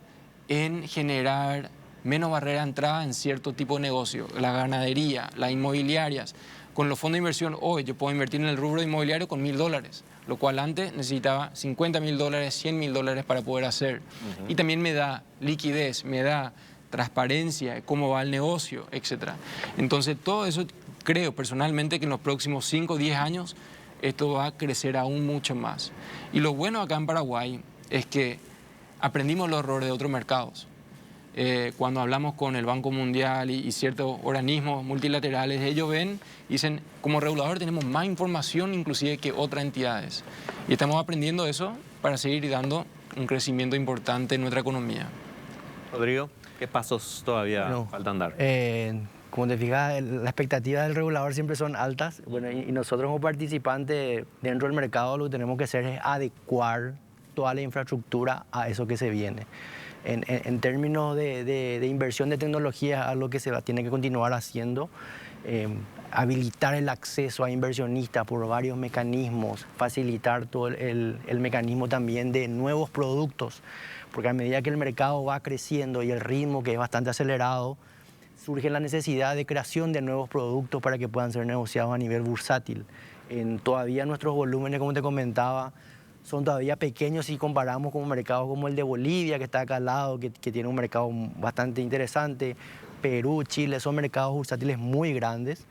en generar menos barrera de entrada en cierto tipo de negocio, la ganadería, las inmobiliarias. Con los fondos de inversión hoy yo puedo invertir en el rubro inmobiliario con $1000, lo cual antes necesitaba $50.000, $100.000 para poder hacer. Y también me da liquidez, me da transparencia, cómo va el negocio, etc. Entonces todo eso creo personalmente que en los próximos 5 o 10 años esto va a crecer aún mucho más. Y lo bueno acá en Paraguay es que aprendimos los errores de otros mercados. Cuando hablamos con el Banco Mundial y ciertos organismos multilaterales, ellos ven y dicen, como regulador tenemos más información inclusive que otras entidades. Y estamos aprendiendo eso para seguir dando un crecimiento importante en nuestra economía. Rodrigo, ¿qué pasos todavía faltan dar? Como te fijas, las expectativas del regulador siempre son altas. Bueno, y nosotros como participantes dentro del mercado lo que tenemos que hacer es adecuar toda la infraestructura a eso que se viene. En términos de inversión de tecnología, algo que se tiene que continuar haciendo, habilitar el acceso a inversionistas por varios mecanismos, facilitar todo el mecanismo también de nuevos productos, porque a medida que el mercado va creciendo y el ritmo que es bastante acelerado, surge la necesidad de creación de nuevos productos para que puedan ser negociados a nivel bursátil. Todavía nuestros volúmenes, como te comentaba, son todavía pequeños si comparamos con un mercado como el de Bolivia, que está acá al lado, que tiene un mercado bastante interesante. Perú, Chile, son mercados bursátiles muy grandes,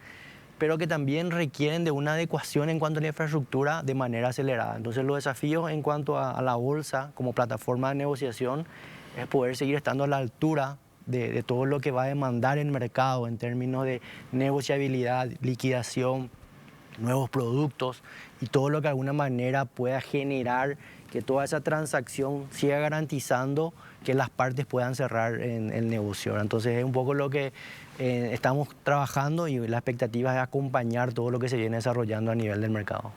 pero que también requieren de una adecuación en cuanto a la infraestructura de manera acelerada. Entonces los desafíos en cuanto a la bolsa como plataforma de negociación es poder seguir estando a la altura de todo lo que va a demandar el mercado en términos de negociabilidad, liquidación, nuevos productos y todo lo que de alguna manera pueda generar que toda esa transacción siga garantizando que las partes puedan cerrar en el negocio. Entonces es un poco lo que estamos trabajando y la expectativa es acompañar todo lo que se viene desarrollando a nivel del mercado.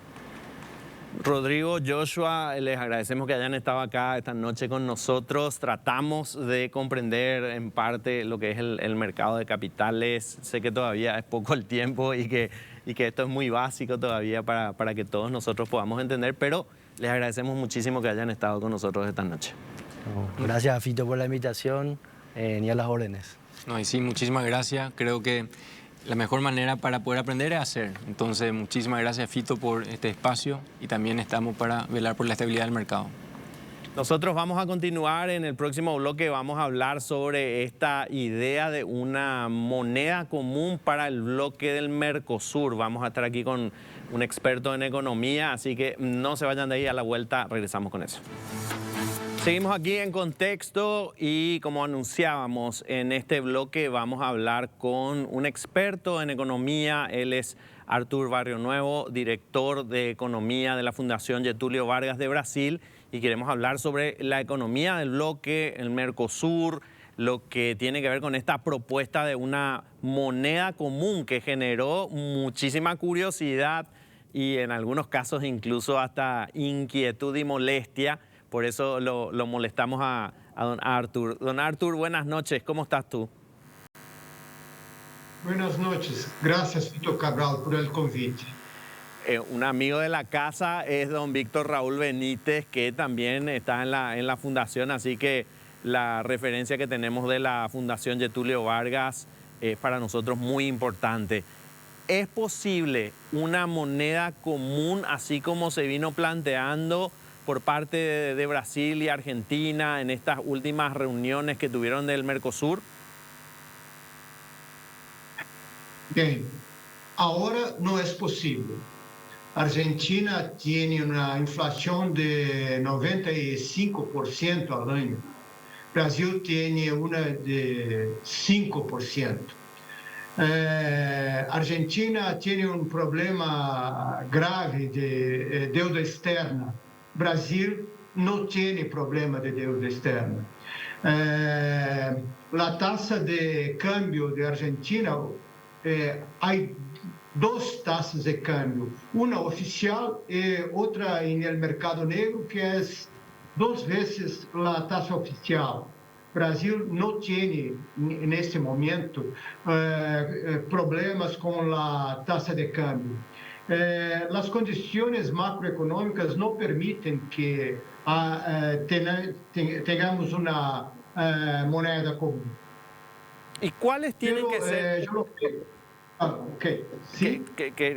Rodrigo, Joshua, les agradecemos que hayan estado acá esta noche con nosotros. Tratamos de comprender en parte lo que es el mercado de capitales. Sé que todavía es poco el tiempo y que esto es muy básico todavía para que todos nosotros podamos entender, pero les agradecemos muchísimo que hayan estado con nosotros esta noche. Gracias, Fito, por la invitación y a las órdenes. No, y sí, muchísimas gracias. Creo que la mejor manera para poder aprender es hacer. Entonces, muchísimas gracias, Fito, por este espacio y también estamos para velar por la estabilidad del mercado. Nosotros vamos a continuar en el próximo bloque, vamos a hablar sobre esta idea de una moneda común para el bloque del Mercosur. Vamos a estar aquí con un experto en economía, así que no se vayan de ahí, a la vuelta regresamos con eso. Seguimos aquí en Contexto y como anunciábamos en este bloque vamos a hablar con un experto en economía. Él es Arthur Barrionuevo, director de economía de la Fundación Getúlio Vargas de Brasil, y queremos hablar sobre la economía del bloque, el Mercosur, lo que tiene que ver con esta propuesta de una moneda común que generó muchísima curiosidad y en algunos casos incluso hasta inquietud y molestia. Por eso lo molestamos a don Arthur. Don Arthur, buenas noches. ¿Cómo estás tú? Buenas noches. Gracias, Fito Cabral, por el convite. Un amigo de la casa es don Víctor Raúl Benítez, que también está en la fundación, así que la referencia que tenemos de la Fundación Getúlio Vargas es para nosotros muy importante. ¿Es posible una moneda común así como se vino planteando por parte de Brasil y Argentina en estas últimas reuniones que tuvieron del Mercosur? Bien, ahora no es posible. Argentina tiene una inflación de 95% al año. Brasil tiene una de 5%. Argentina tiene un problema grave de deuda externa. Brasil no tiene problema de deuda externa. La tasa de cambio de Argentina, hay dos tasas de cambio, una oficial y otra en el mercado negro, que es 2 veces la tasa oficial. Brasil no tiene en este momento problemas con la tasa de cambio. Las condiciones macroeconómicas no permiten que tengamos una moneda común. ¿Y cuáles tienen que ser? ¿Sí?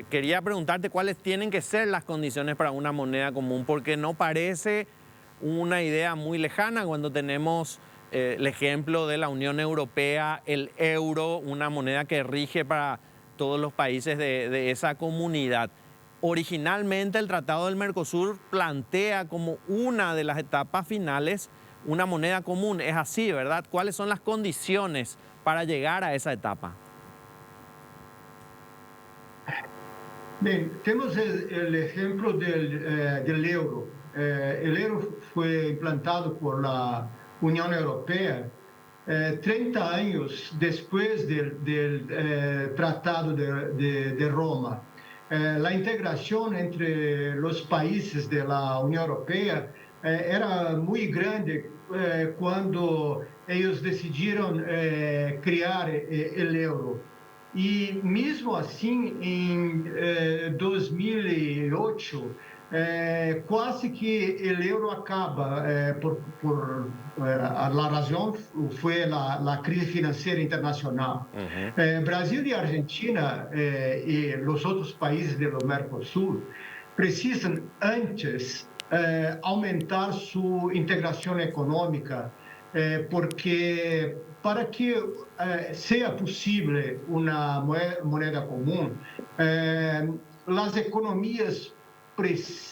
Quería preguntarte cuáles tienen que ser las condiciones para una moneda común, porque no parece una idea muy lejana cuando tenemos el ejemplo de la Unión Europea, el euro, una moneda que rige para todos los países de esa comunidad. originalmente el Tratado del Mercosur plantea como una de las etapas finales una moneda común. Es así, ¿verdad? ¿Cuáles son las condiciones para llegar a esa etapa? Bien, tenemos el ejemplo del euro. El euro fue implantado por la Unión Europea 30 años después del Tratado de Roma. La integración entre los países de la Unión Europea era muy grande cuando ellos decidieron crear el euro. Y mismo así, en 2008, quase que o euro acaba, por la razão foi a crise financeira internacional. Brasil e Argentina e os outros países do Mercosul precisam antes aumentar sua integração econômica, porque para que seja possível uma moeda comum, as economias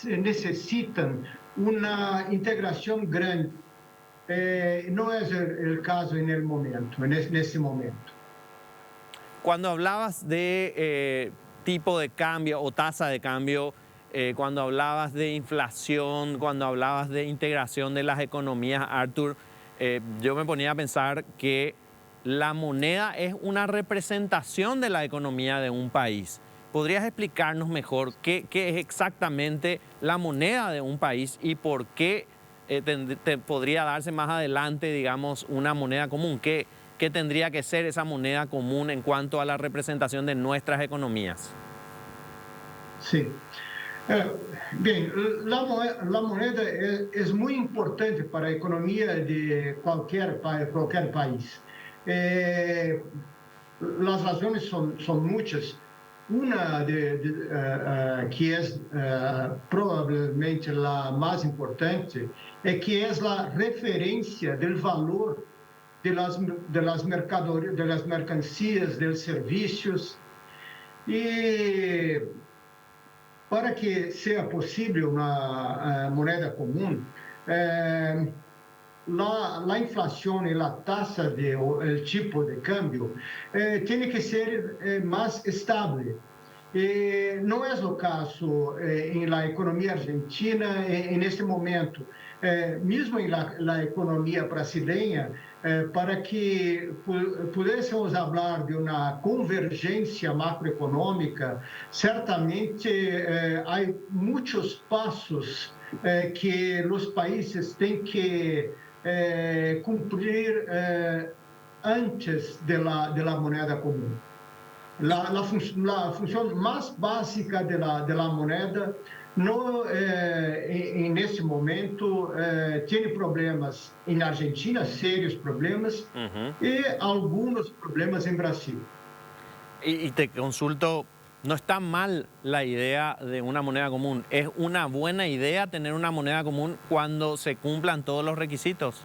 necessitam uma integração grande. Não é o caso nesse momento. Cuando hablabas de tipo de cambio o tasa de cambio, cuando hablabas de inflación, cuando hablabas de integración de las economías, Artur, yo me ponía a pensar que la moneda es una representación de la economía de un país. ¿Podrías explicarnos mejor qué es exactamente la moneda de un país y por qué podría darse más adelante, digamos, una moneda común? ¿Qué tendría que ser esa moneda común en cuanto a la representación de nuestras economías? Sí. Bem, a moneda é muito importante para a economia de qualquer país. As razões são muitas. Uma que é provavelmente a mais importante é que é a referência do valor das mercadorias, dos serviços. E para que seja possível uma moneda comum, a inflação e a taxa o tipo de câmbio tem que ser mais estável. Não é o caso na economia argentina neste momento. Mesmo na economia brasileira, para que pudéssemos falar de uma convergência macroeconômica, certamente há muitos passos que os países têm que cumprir antes da moneda comum. A função mais básica da moneda nesse momento tem problemas em Argentina, sérios problemas, e alguns problemas em Brasil. Y te consulto, no está mal la idea de una moneda común. ¿Es una buena idea tener una moneda común cuando se cumplan todos los requisitos?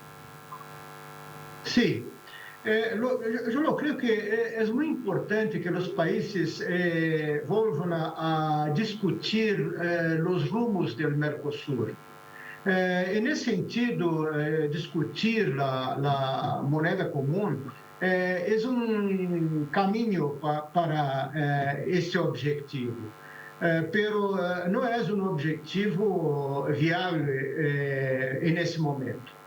Sí. Eu creio que é muito importante que os países voltam a discutir os rumos do Mercosul. E nesse sentido, discutir a moneda comum é caminho para esse objetivo. Pero não é objetivo viável nesse momento.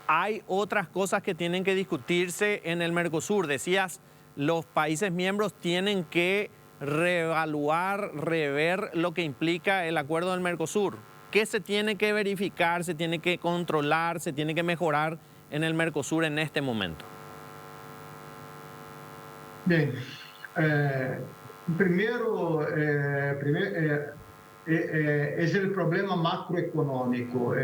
Hay otras cosas que tienen que discutirse en el Mercosur. Decías, los países miembros tienen que reevaluar, rever lo que implica el acuerdo del Mercosur. ¿Qué se tiene que verificar, se tiene que controlar, se tiene que mejorar en el Mercosur en este momento? Bien, primero es el problema macroeconómico.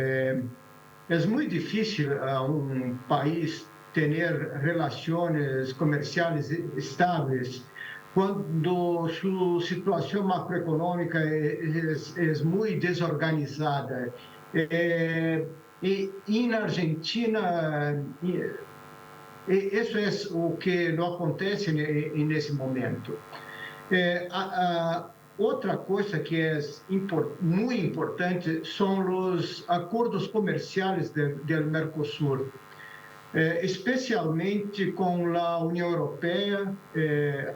É muito difícil um país ter relações comerciais estáveis quando sua situação macroeconômica é muito desorganizada. E na Argentina, isso é o que não acontece nesse momento. outra coisa que é muito importante são os acordos comerciais do Mercosul, especialmente com a União Europeia.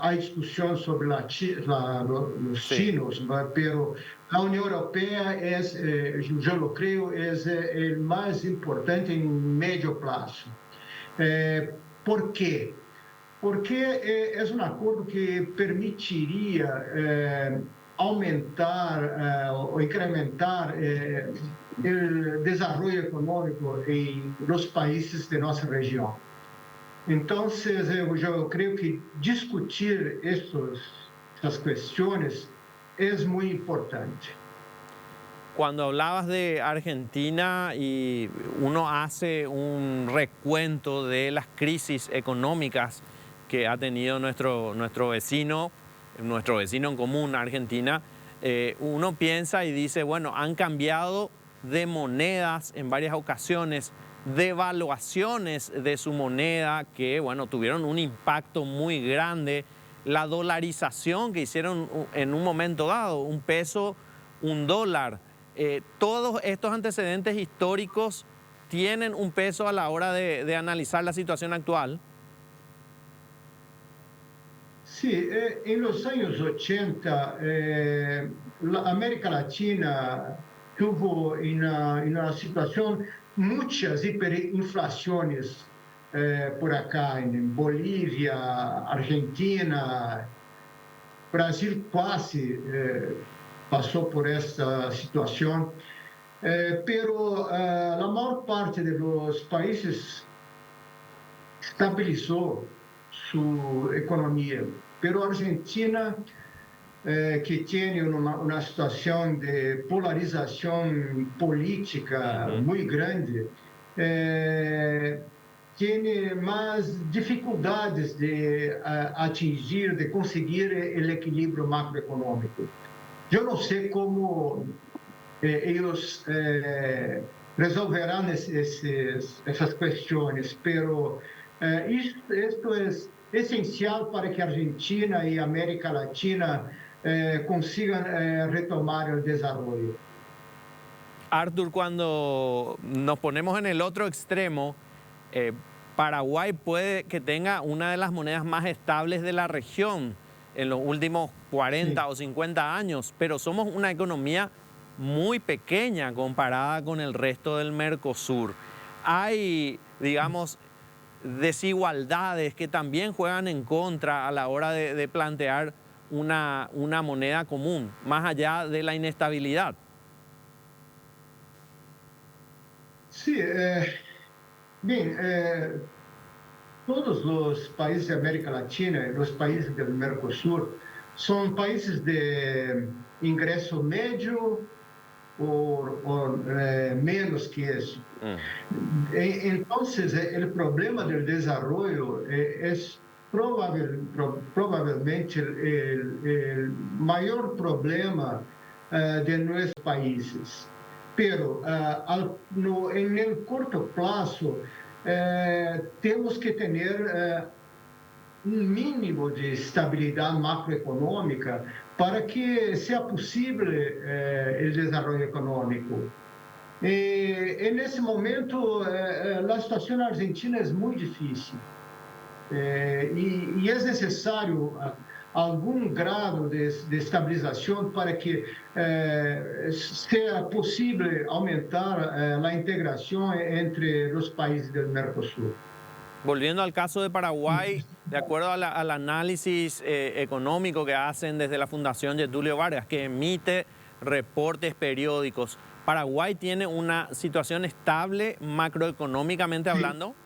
Há discussão sobre os chinos, mas a União Europeia eu creio, é o mais importante em médio prazo. Por quê? Porque é um acordo que permitiria aumentar ou incrementar o desenvolvimento econômico em los países de nossa região. Então, eu creio que discutir essas questões é muito importante. Cuando hablabas de Argentina y uno hace un recuento de las crisis económicas que ha tenido nuestro vecino en común, Argentina, uno piensa y dice, bueno, han cambiado de monedas en varias ocasiones, devaluaciones de su moneda que, bueno, tuvieron un impacto muy grande, la dolarización que hicieron en un momento dado, un peso, un dólar. Todos estos antecedentes históricos tienen un peso a la hora de analizar la situación actual. Sí, en los años 80, la América Latina tuvo una situación, muchas hiperinflaciones por acá, en Bolivia, Argentina, Brasil casi pasó por esta situación, pero la mayor parte de los países estabilizó su economía. Pero Argentina, que tiene una situación de polarización política muy grande, tiene más dificultades de atingir, de conseguir el equilibrio macroeconómico. Yo no sé cómo ellos resolverán esas cuestiones, pero esto es esencial para que Argentina y América Latina consigan retomar el desarrollo. Arthur, cuando nos ponemos en el otro extremo, Paraguay puede que tenga una de las monedas más estables de la región en los últimos 40 o 50 años, pero somos una economía muy pequeña comparada con el resto del Mercosur. Hay, digamos, desigualdades que también juegan en contra a la hora de plantear una moneda común, más allá de la inestabilidad. Sí, bien, todos los países de América Latina, los países del Mercosur, son países de ingreso medio o menos que eso. Entonces, el problema del desarrollo es probablemente el mayor problema de nuestros países. Pero en el corto plazo temos que ter um mínimo de estabilidade macroeconômica para que seja possível o desenvolvimento econômico. E nesse momento, a situação na Argentina é muito difícil. E é necessário algum grado de estabilização para que seja possível aumentar a integração entre os países do Mercosul. Volviendo al caso de Paraguay, de acuerdo al análisis económico que hacen desde la Fundación Getúlio Vargas, que emite reportes periódicos, ¿Paraguay tiene una situación estable macroeconómicamente hablando?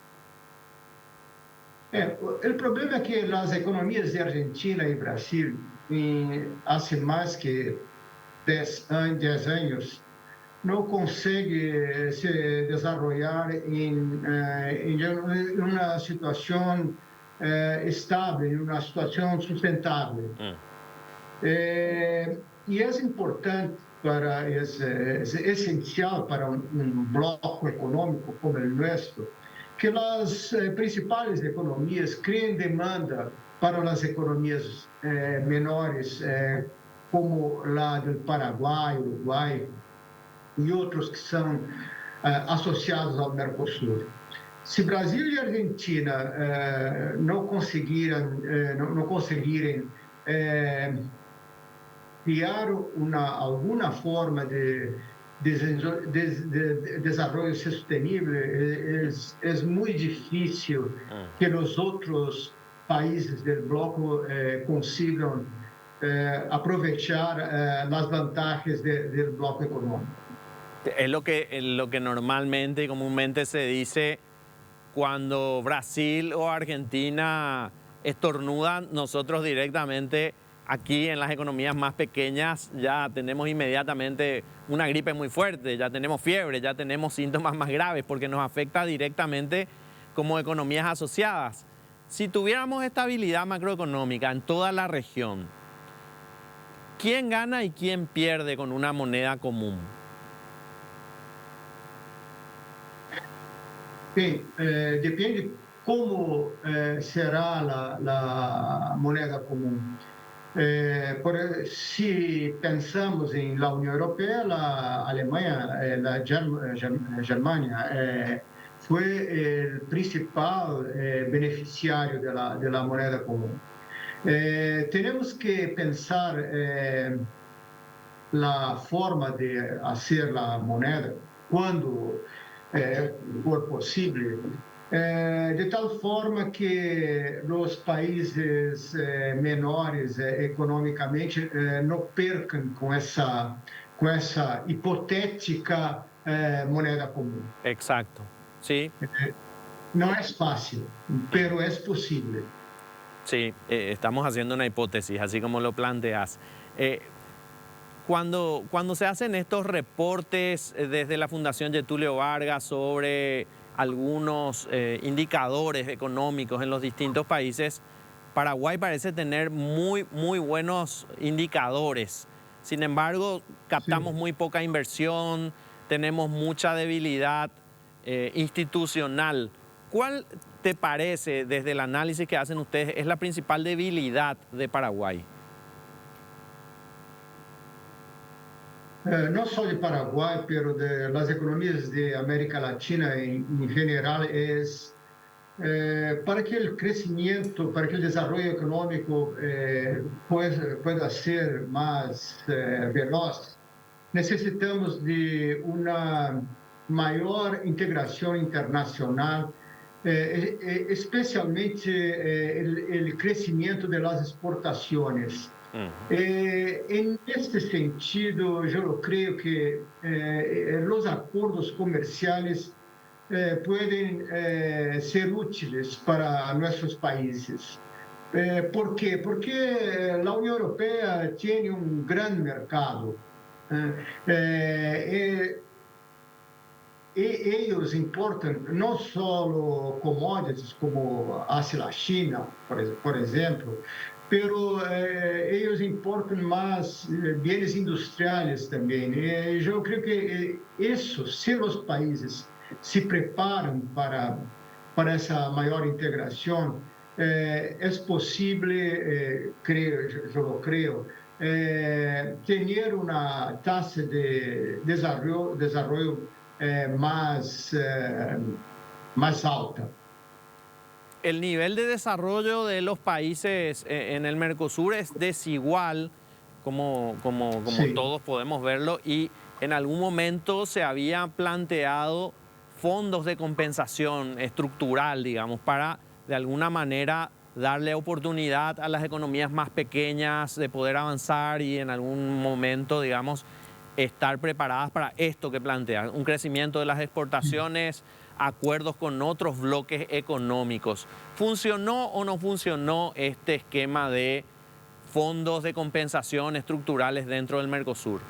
El problema es que las economías de Argentina y Brasil, hace más que 10 años, no consiguen se desarrollar en una situación estable, en una situación sustentable. Y es importante, es esencial para un bloque económico como el nuestro, que las principales economías creen demanda para las economías menores, como la del Paraguay, Uruguay y otros que son asociados al Mercosur. Si Brasil y Argentina no conseguirem criar alguna forma de desarrollo sostenible, es muy difícil que los otros países del bloco consigan aprovechar las ventajas del bloco económico. Es lo que normalmente y comúnmente se dice cuando Brasil o Argentina estornudan, nosotros directamente aquí en las economías más pequeñas ya tenemos inmediatamente una gripe muy fuerte, ya tenemos fiebre, ya tenemos síntomas más graves porque nos afecta directamente como economías asociadas. Si tuviéramos estabilidad macroeconómica en toda la región, ¿quién gana y quién pierde con una moneda común? Bem, depende como será la moneda común. Si pensamos en la Unión Europea, la Alemania, la Germania fue el principal beneficiario de la moneda común. Tenemos que pensar la forma de hacer la moneda cuando for posible, de tal forma que los países menores economicamente não percam com essa hipotética moneda comum. Exacto, sí. No es fácil, pero es posible. Sí, estamos haciendo una hipótesis, así como lo planteas. Cuando se hacen estos reportes desde la Fundación Getúlio Vargas sobre algunos indicadores económicos en los distintos países, Paraguay parece tener muy buenos indicadores. Sin embargo, captamos muy poca inversión, tenemos mucha debilidad institucional. ¿Cuál te parece, desde el análisis que hacen ustedes, es la principal debilidad de Paraguay? No solo de Paraguay, pero de las economías de América Latina en general, es para que el crecimiento, para que el desarrollo económico pueda ser más veloz, necesitamos de una mayor integración internacional, especialmente el crecimiento de las exportaciones. En este sentido, yo creo que los acuerdos comerciales pueden ser útiles para nuestros países. ¿Por qué? Porque la Unión Europea tiene un gran mercado. Ellos importan no solo commodities como hace la China, por ejemplo, pero ellos importan más bienes industriales también. Yo creo que eso, si los países se preparan para esa mayor integración, es posible, yo lo creo, tener una tasa de desarrollo más alta. El nivel de desarrollo de los países en el Mercosur es desigual, como Sí. todos podemos verlo, y en algún momento se había planteado fondos de compensación estructural, digamos, para de alguna manera darle oportunidad a las economías más pequeñas de poder avanzar y en algún momento, digamos, estar preparadas para esto que plantean, un crecimiento de las exportaciones, acuerdos con otros bloques económicos. ¿Funcionó o no funcionó este esquema de fondos de compensación estructurales dentro del Mercosur?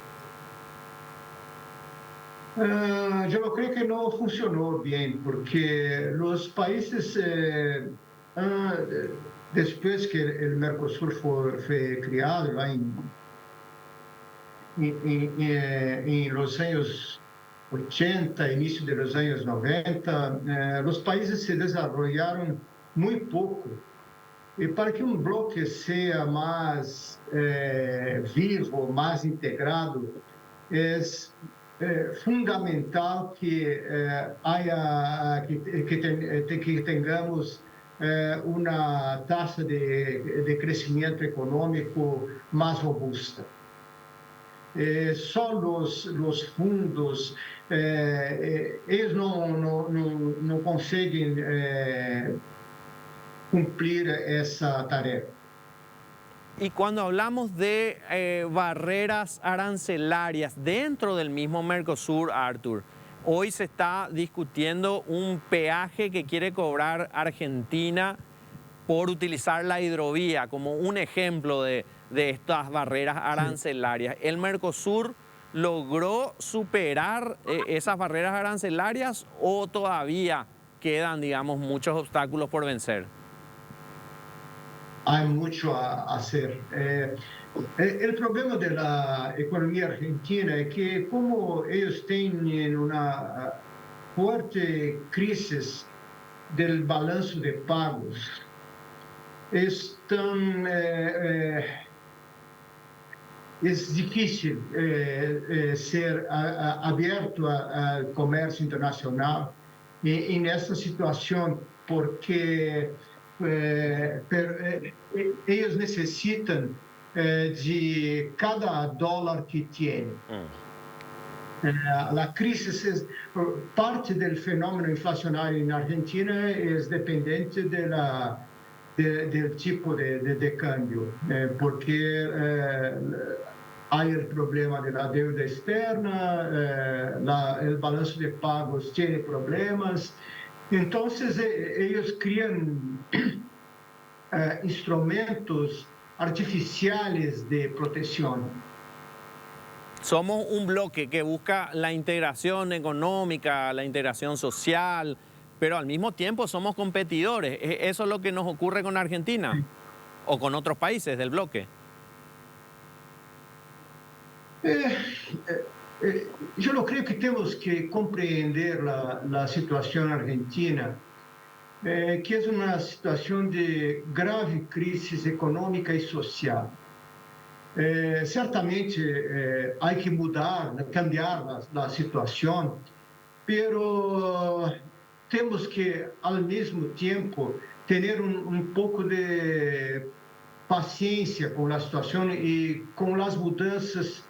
Yo creo que no funcionó bien, porque los países, después que el Mercosur fue creado lá en los años 80, inicio de los años 90, los países se desarrollaron muy poco E para que um bloco seja mais vivo, mais integrado, é fundamental que que tenhamos uma taxa de crescimento econômico mais robusta. Só os fundos, eles não conseguem cumprir essa tarefa. Y cuando hablamos de barreras arancelarias dentro del mismo Mercosur, Artur, hoy se está discutiendo un peaje que quiere cobrar Argentina por utilizar la hidrovía como un ejemplo de estas barreras arancelarias. ¿El Mercosur logró superar esas barreras arancelarias o todavía quedan, digamos, muchos obstáculos por vencer? Há muito a hacer. O problema da economia argentina é que, como eles têm uma forte crise do balanço de pagos, estão é difícil ser aberto ao comércio internacional e nessa situação, porque eles necessitam de cada dólar que têm. A crise, parte do fenômeno inflacionário na Argentina é dependente do tipo de câmbio, porque há o problema da dívida externa, o balanço de pagos tem problemas. Então, eles criam instrumentos artificiais de proteção. Somos un bloque que busca la integración económica, la integración social, pero al mismo tiempo somos competidores. ¿Eso es lo que nos ocurre con Argentina o con otros países del bloque? Eu não creio que temos que compreender a situação argentina, que é uma situação de grave crise econômica e social. Certamente há que mudar, cambiar a situação, pero temos que, ao mesmo tempo, ter pouco de paciência com a situação e com as mudanças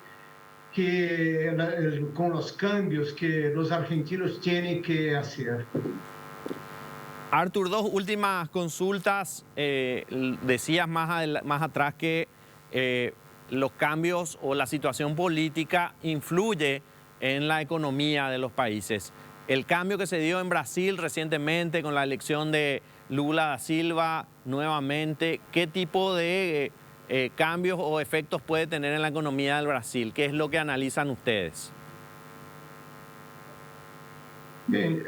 com os cambios que os argentinos têm que fazer. Artur, dos últimas consultas. Decías más atrás que los cambios o la situación política influye en la economía de los países. El cambio que se dio en Brasil recientemente con la elección de Lula da Silva nuevamente, ¿qué tipo de cambios o efectos puede tener en la economía del Brasil? ¿Qué es lo que analizan ustedes? Bem,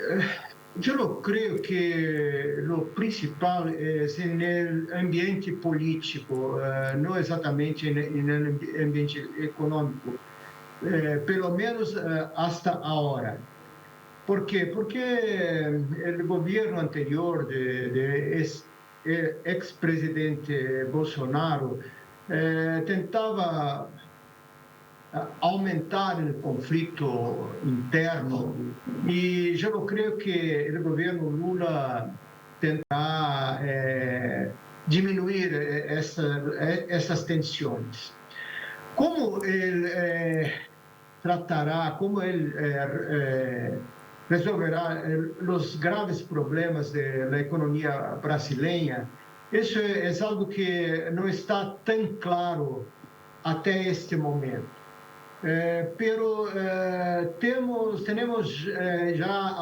eu não creio que o principal é no ambiente político, não exatamente no ambiente econômico, pelo menos hasta agora. ¿Por quê? Porque o governo anterior de ex-presidente Bolsonaro tentava aumentar o conflito interno e eu não creio que o governo Lula tentará diminuir essas tensões. Como ele tratará, como ele resolverá os graves problemas da economia brasileira, isso é algo que não está tão claro até este momento. Pero temos já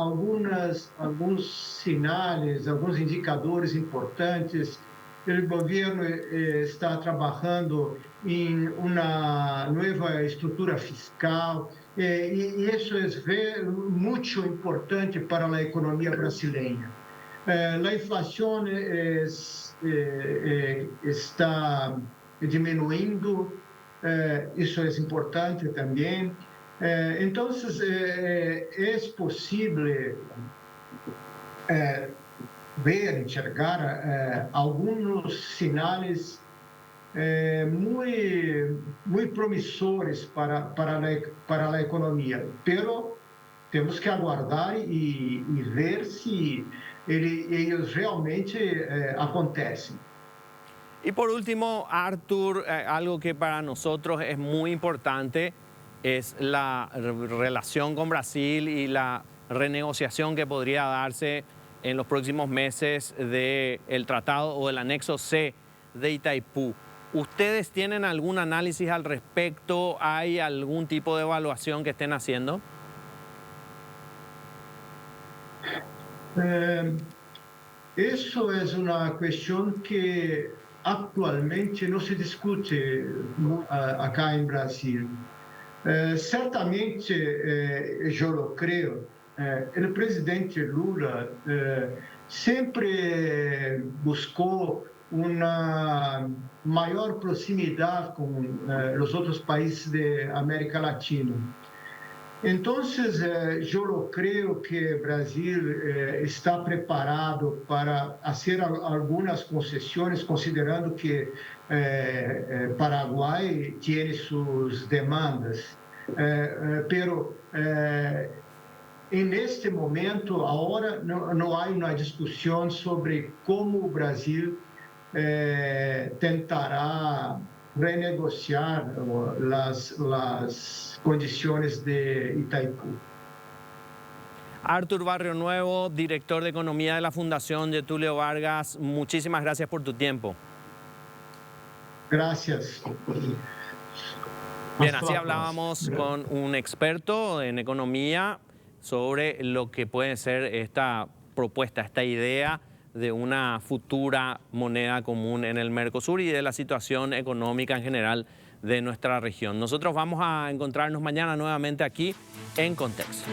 alguns sinais, alguns indicadores importantes. O governo está trabalhando em uma nova estrutura fiscal e isso é muito importante para a economia brasileira. A inflação está diminuindo. Isso é importante também. Então, é possível ver, enxergar algunos sinales muy promissores para a economia, pero temos que aguardar e ver se eles realmente acontecem. Y por último, Artur, algo que para nosotros es muy importante es la relación con Brasil y la renegociación que podría darse en los próximos meses del tratado o del anexo C de Itaipú. ¿Ustedes tienen algún análisis al respecto? ¿Hay algún tipo de evaluación que estén haciendo? Isso é uma questão que atualmente não se discute acá em Brasil. Certamente, eu creio, o presidente Lula sempre buscou uma maior proximidade com os outros países da América Latina. Então, eu creio que o Brasil está preparado para fazer algumas concessões, considerando que Paraguai tem suas demandas. Pero, neste momento, agora não há uma discussão sobre como o Brasil tentará renegociar as condições de Itaipú. Artur Barrio Nuevo, director de Economía de la Fundación Getúlio Vargas, muchísimas gracias por tu tiempo. Gracias. Bien, así hablábamos con un experto en economía sobre lo que puede ser esta propuesta, esta idea de una futura moneda común en el Mercosur y de la situación económica en general de nuestra región. Nosotros vamos a encontrarnos mañana nuevamente aquí en Contexto.